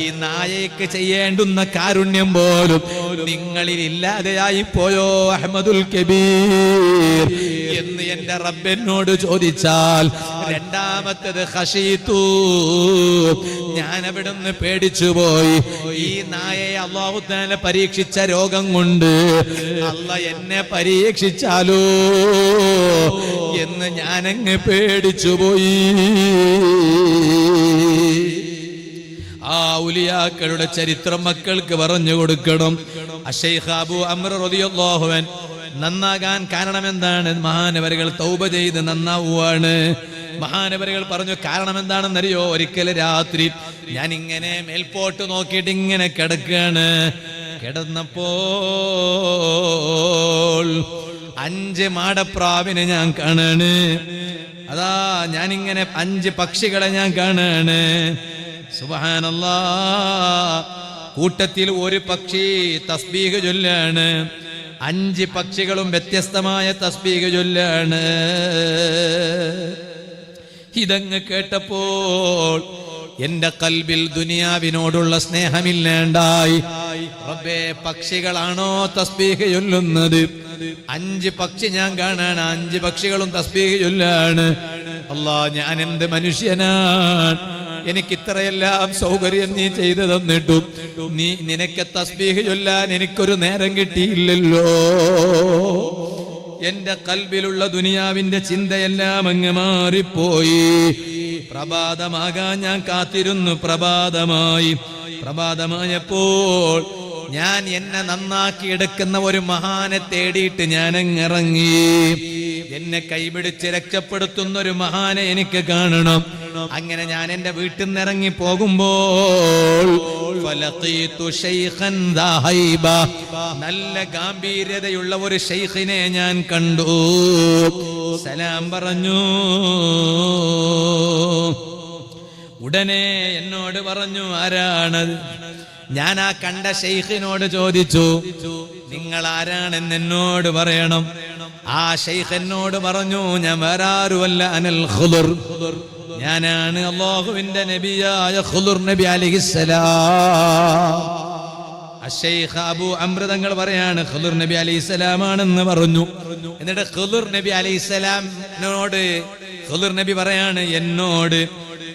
ഈ നായയ്ക്ക് ചെയ്യേണ്ടുന്ന കാരുണ്യം പോലും നിങ്ങളിൽ ഇല്ലാതെയായി പോയോ അഹ്മദുൽ കബീർ എന്ന് എന്റെ റബ്ബെന്നോട് ചോദിച്ചാൽ. രണ്ടാമത്തത്, ഖശീതു, ഞാൻ അവിടുന്ന് പേടിച്ചുപോയി. ഈ നായയെ അല്ലാഹു തആല പരീക്ഷിച്ച രോഗം കൊണ്ട് അല്ലാഹ് എന്നെ പരീക്ഷിച്ചാലോ എന്ന് ഞാനങ്ങ് പേടിച്ചുപോയി. ആ ഔലിയാക്കളുടെ ചരിത്രം മക്കൾക്ക് പറഞ്ഞു കൊടുക്കണം. അശൈഖ് അബൂ അംർ റളിയല്ലാഹു അൻഹു നന്നാകാൻ കാരണം എന്താണ്? മഹാനവരുകൾ തൗബ ചെയ്ത് നന്നാവുകയാണ്. മഹാനവരുകൾ പറഞ്ഞു കാരണം എന്താണെന്നറിയോ? ഒരിക്കൽ രാത്രി ഞാൻ ഇങ്ങനെ മേൽപോട്ട് നോക്കിയിട്ട് ഇങ്ങനെ കിടക്കുകയാണ്. കിടന്നപ്പോൾ 5 മാടപ്രാവിനെ ഞാൻ കാണാണ്. അതാ ഞാനിങ്ങനെ 5 പക്ഷികളെ ഞാൻ കാണാണ്. സുബ്ഹാനല്ലാഹ്. കൂട്ടത്തിൽ ഒരു പക്ഷി തസ്ബീഹ് ചൊല്ലാണ്. 5 പക്ഷികളും വ്യത്യസ്തമായ തസ്ബീഹ് ചൊല്ലാണ്. ഇതങ്ങ് കേട്ടപ്പോൾ എന്റെ കൽബിൽ ദുനിയാവിനോടുള്ള സ്നേഹമില്ലാണ്ടായി. റബ്ബേ, പക്ഷികളാണോ തസ്ബീഹ് ചൊല്ലുന്നത്? 5 പക്ഷി ഞാൻ കാണാണ്, 5 പക്ഷികളും തസ്ബീഹ് ചൊല്ലാണ്. അല്ലാ, ഞാൻ എന്ത് മനുഷ്യനാണ്! എനിക്ക് ഇത്രയെല്ലാം സൗകര്യം നീ ചെയ്തു തന്നിട്ടും നിനക്ക് തസ്ബീഹ് ചൊല്ലാൻ എനിക്കൊരു നേരം കിട്ടിയില്ലല്ലോ. എന്റെ കൽബിലുള്ള ദുനിയാവിന്റെ ചിന്തയെല്ലാം അങ്ങ് മാറിപ്പോയി. പ്രഭാതമാകാൻ ഞാൻ കാത്തിരുന്നു. പ്രഭാതമായപ്പോൾ ഞാൻ എന്നെ നന്നാക്കിയെടുക്കുന്ന ഒരു മഹാനെ തേടിയിട്ട് ഞാൻ അങ്ങിറങ്ങി. എന്നെ കൈപിടിച്ച് രക്ഷപ്പെടുത്തുന്ന ഒരു മഹാനെ എനിക്ക് കാണണം. അങ്ങനെ ഞാൻ എന്റെ വീട്ടിൽ നിന്ന് ഇറങ്ങി പോകുമ്പോൾ നല്ല ഗാംഭീര്യതയുള്ള ഒരു ശൈഖിനെ ഞാൻ കണ്ടു. സലാം പറഞ്ഞു. ഉടനെ എന്നോട് പറഞ്ഞു, ആരാണത്? ഞാൻ ആ കണ്ട ശൈഖിനോട് ചോദിച്ചു, നിങ്ങൾ ആരാണെന്ന് എന്നോട് പറയണം. ആ ശൈഖ് എന്നോട് പറഞ്ഞു, ഞാൻ വേറാരുമല്ല, അനൽ ഖുദർ, ഞാനാണ് അല്ലാഹുവിന്റെ നബിയായ ഖുദർ നബി അലൈഹിസ്സലാം. അശൈഖ് അബൂ അംർ തങ്ങൾ പറയാണ്, ഖുദർ നബി അലൈഹിസ്സലാം ആണെന്ന് പറഞ്ഞു. എന്നിട്ട് ഖുദർ നബി അലൈഹിസ്സലാമിനോട് ഖുദർ നബി പറയാണ് എന്നോട്,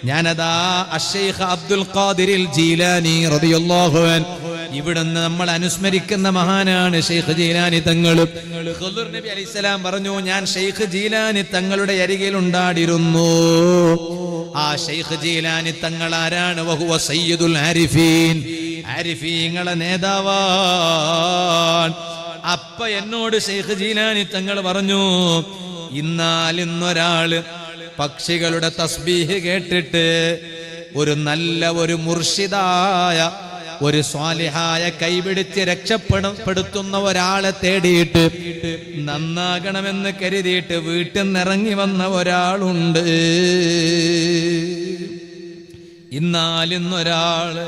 ഞാനതാ അശൈഖ് അബ്ദുൽ ഖാദിറിൽ ജീലാനി റളിയല്ലാഹു അൻഹു, ഇവിടുന്ന് നമ്മൾ അനുസ്മരിക്കുന്ന മഹാനാണ് ശൈഖ് ജീലാനി തങ്ങൾ. ഖുദർ നബി അലൈഹിസ്സലാം പറഞ്ഞു, ഞാൻ ശൈഖ് ജീലാനി തങ്ങളുടെ അരികിൽ ഉണ്ടായിരുന്നു. ആ ശൈഖ് ജീലാനി തങ്ങൾ ആരാണ്? വഹുവ സയ്യിദുൽ ആരിഫീൻ, ആരിഫീങ്ങളെ നേതാവാൻ. അപ്പ എന്നോട് ശൈഖ് ജീലാനി തങ്ങൾ പറഞ്ഞു, ഇന്നൊരാള് പക്ഷികളുടെ തസ്ബീഹ് കേട്ടിട്ട് ഒരു നല്ല ഒരു മുർഷിദായ ഒരു സ്വാലിഹായ കൈപിടിച്ച് രക്ഷപ്പെടുത്തുന്ന ഒരാളെ തേടിയിട്ട് നന്നാകണമെന്ന് കരുതിയിട്ട് വീട്ടിൽ നിന്നിറങ്ങി വന്ന ഒരാളുണ്ട്. ഇന്നൊരാള്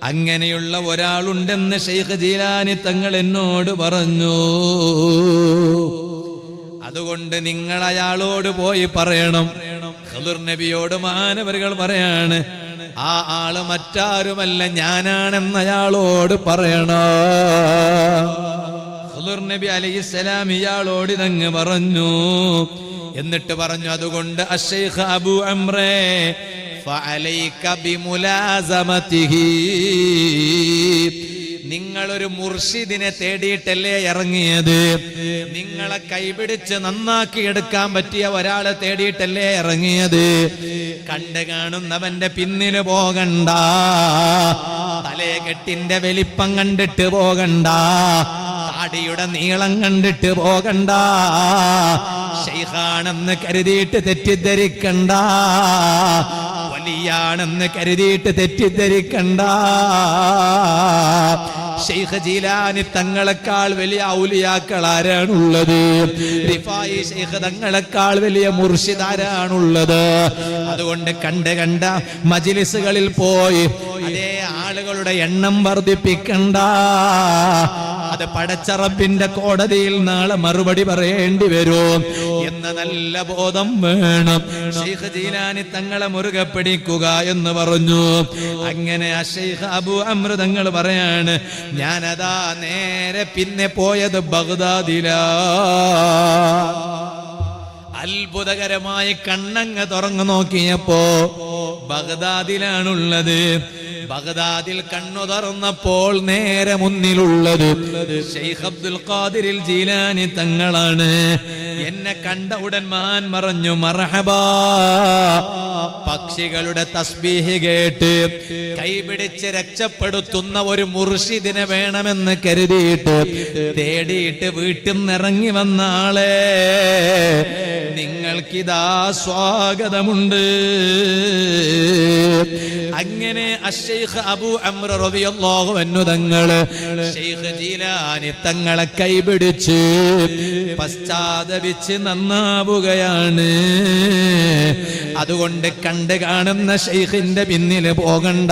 അങ്ങനെയുള്ള ഒരാളുണ്ടെന്ന് ശൈഖ് ജീലാനി തങ്ങൾ എന്നോട് പറഞ്ഞു. അതുകൊണ്ട് നിങ്ങൾ അയാളോട് പോയി പറയണം. ഖുദർ നബിയോട് മഹാനവറുകൾ പറയാണ്, ആ ആള് മറ്റാരുമല്ല, ഞാനാണെന്ന് അയാളോട് പറയണം. ഖുദർ നബി അലൈഹിസ്സലാം ഇയാളോട് ഇതങ്ങ് പറഞ്ഞു. എന്നിട്ട് പറഞ്ഞു, അതുകൊണ്ട് അശൈഖ് അബൂ അംറേ ഫഅലൈക ബിമുലാസമതിഹി, നിങ്ങളൊരു മുർഷിദിനെ തേടിയിട്ടല്ലേ ഇറങ്ങിയത്? നിങ്ങളെ കൈപിടിച്ച് നന്നാക്കി എടുക്കാൻ പറ്റിയ ഒരാളെ തേടിയിട്ടല്ലേ ഇറങ്ങിയത്? കണ്ടു കാണുന്നവന്റെ പിന്നില് പോകണ്ട, തലേകെട്ടിന്റെ വലിപ്പം കണ്ടിട്ട് പോകണ്ട, താടിയുടെ നീളം കണ്ടിട്ട് പോകണ്ട, ശൈഖാണെന്ന് കരുതിയിട്ട് തെറ്റിദ്ധരിക്കണ്ട, വലിയാണെന്ന് കരുതിയിട്ട് തെറ്റിദ്ധരിക്കണ്ട. ശൈഖ് ജീലാനി തങ്ങളെക്കാൾ വലിയ ഔലിയാക്കൾ ആരാണുള്ളത്? റിഫായി ശൈഖ് തങ്ങളെക്കാൾ വലിയ മുർഷിദ് ആരാണുള്ളത്? അതുകൊണ്ട് കണ്ട മജ്ലിസുകളിൽ പോയി അതേ ആളുകളുടെ എണ്ണം വർദ്ധിപ്പിക്കണ്ട. അത് പടച്ച റബ്ബിന്റെ കോടതിയിൽ നാളെ മറുപടി പറയേണ്ടി വരും എന്ന നല്ല ബോധം വേണം. ശൈഖ് ജീലാനി തങ്ങളെ മുറുകെ പിടിക്കുക എന്ന് പറഞ്ഞു. അങ്ങനെ ശൈഖ് അബൂ അംർ തങ്ങൾ പറയാണ്, ഞാനതാ നേരെ പിന്നെ പോയത് ബഗ്ദാദിലാ. അത്ഭുതകരമായി കണ്ണങ്ങ് തുറന്നു നോക്കിയപ്പോ ബഗ്ദാദിലാണുള്ളത്. ബഗ്ദാദിൽ കണ്ണു തുറന്നപ്പോൾ നേരെ മുന്നിലുള്ളത് ശൈഖ് അബ്ദുൽ ഖാദിറിൽ ജീലാനി തങ്ങളാണ്. എന്നെ കണ്ട ഉടൻ മഹാൻ പറഞ്ഞു, മർഹബാ. പക്ഷികളുടെ തസ്ബീഹ് കേട്ട് കൈപിടിച്ച് രക്ഷപ്പെടുത്തുന്ന ഒരു മുർഷിദിനെ വേണമെന്ന് കരുതിയിട്ട് തേടിയിട്ട് വീട്ടിൽ നിന്നിറങ്ങി വന്ന ആളെ, നിങ്ങൾക്കിതാ സ്വാഗതമുണ്ട്. അങ്ങനെ അശൈഖ് അബൂ അംർ റളിയല്ലാഹു അൻഹു തങ്ങൾ ശൈഖ് ജീലാനി തങ്ങളെ കൈപിടിച്ച് പശ്ചാത്തപിച്ച് നന്നാവുകയാണ്. അതുകൊണ്ട് കണ്ടു കാണുന്ന ശൈഖിന്റെ പിന്നില് പോകണ്ട,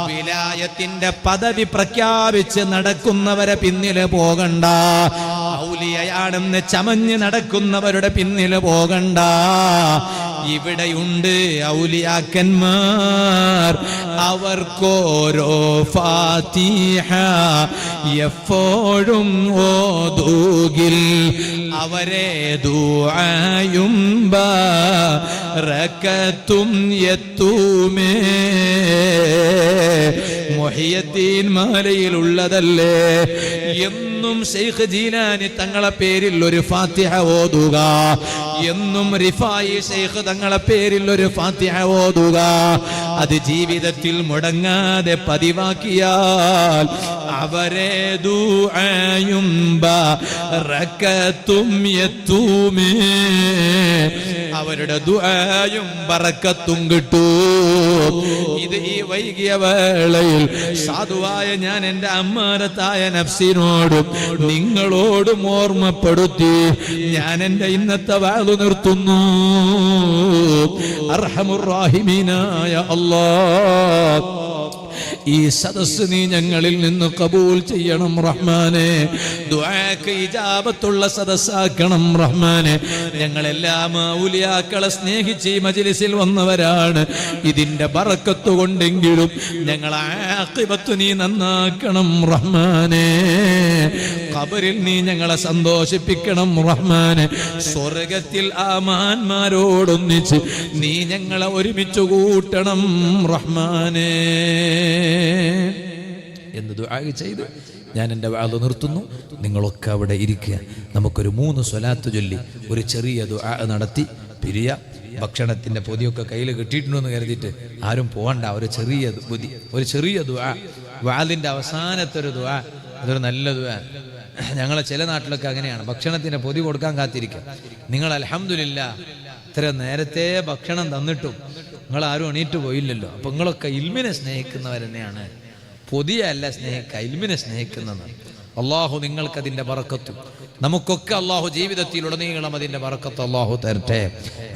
വിലായത്തിന്റെ പദവി പ്രഖ്യാപിച്ച് നടക്കുന്നവരെ പിന്നില് പോകണ്ട. ഔലിയയാണെന്ന് ചമഞ്ഞ് നടക്കുന്നവരുടെ പിന്നില് പോകണ്ട. ഇവിടെയുണ്ട് ഔലിയാക്കന്മാർ, അവർക്കോരോ ഫാത്തിഹ എപ്പോഴും ഓതൂകിൽ അവരെ ദുആയും ബറകത്തും എത്തൂമേ. മുഹിയദ്ദീൻ മാലയിലുള്ളതല്ലേ, എന്നും ശൈഖ് ജീലാനി തങ്ങളെ പേരിൽ ഒരു ഫാത്തിഹ ഓതുക, എന്നും റിഫായി ശൈഖ് തങ്ങളെ പേരിൽ ഒരു ഫാത്തിഹ ഓതുക. അത് ജീവിതത്തിൽ മുടങ്ങാതെ പതിവാക്കിയാൽ അവരെ ദുആയും ബറകത്തും എത്തൂമേ. അവരുടെ ദുആയും ബറക്കത്തും കിട്ടും. ഇത് ഈ വൈകിയ വേളയിൽ സാധുവായ ഞാൻ എൻ്റെ അമ്മാനത്തായ നഫ്സിനോടും നിങ്ങളോടും ഓർമ്മപ്പെടുത്തി ഞാൻ എൻ്റെ ഇന്നത്തെ വാളു നിർത്തുന്നു. അർഹമുർ റഹീമീനായ അല്ലാഹ്, ഈ സദസ്സ് നീ ഞങ്ങളിൽ നിന്ന് കബൂൽ ചെയ്യണം റഹ്മാനെ. ദുആക്ക് ഇജാബത്തുള്ള സദസ്സാക്കണം റഹ്മാനെ. ഞങ്ങളെല്ലാം ഔലിയാക്കളെ സ്നേഹിച്ച് ഈ മജ്ലിസിൽ വന്നവരാണ്. ഇതിന്റെ ബറക്കത്ത് കൊണ്ടെങ്കിലും ഞങ്ങളെ ആഖിബത്ത് നീ നന്നാക്കണം റഹ്മാനെ. ഖബറിൽ നീ ഞങ്ങളെ സന്തോഷിപ്പിക്കണം റഹ്മാനെ. സ്വർഗത്തിൽ ആമാന്മാരോടൊന്നിച്ച് നീ ഞങ്ങളെ ഒരുമിച്ച് കൂട്ടണം റഹ്മാനെ എന്ന് ദുആ ചെയ്ത് ഞാൻ എൻ്റെ വാള് നിർത്തുന്നു. നിങ്ങളൊക്കെ അവിടെ ഇരിക്കുക. നമുക്കൊരു 3 സ്വലാത്ത് ചൊല്ലി ഒരു ചെറിയ ദുആ നടത്തി പിരിയ. ഭക്ഷണത്തിൻ്റെ പൊതിയൊക്കെ കയ്യിൽ കിട്ടിയിട്ടുണ്ടെന്ന് കരുതിയിട്ട് ആരും പോകണ്ട. ഒരു ചെറിയ ദുആ, വാളിൻ്റെ അവസാനത്തെ ഒരു ദുആ, അതൊരു നല്ല ദുആ. ഞങ്ങളെ ചില നാട്ടിലൊക്കെ അങ്ങനെയാണ്, ഭക്ഷണത്തിൻ്റെ പൊതി കൊടുക്കാൻ കാത്തിരിക്കുക. നിങ്ങൾ അൽഹംദുലില്ലാഹ് ഇത്ര നേരത്തെ ഭക്ഷണം തന്നിട്ടും നിങ്ങൾ ആരും എണീറ്റ് പോയില്ലല്ലോ. അപ്പൊ നിങ്ങളൊക്കെ ഇൽമിനെ സ്നേഹിക്കുന്നവർ തന്നെയാണ്. പൊതിയല്ല സ്നേഹിക്കുക, ഇൽമിനെ സ്നേഹിക്കുന്നതാണ്. അള്ളാഹു നിങ്ങൾക്ക് അതിന്റെ ബറക്കത്തും നമുക്കൊക്കെ അള്ളാഹു ജീവിതത്തിലുടനീളം അതിന്റെ ബറക്കത്ത് അള്ളാഹു തരട്ടെ.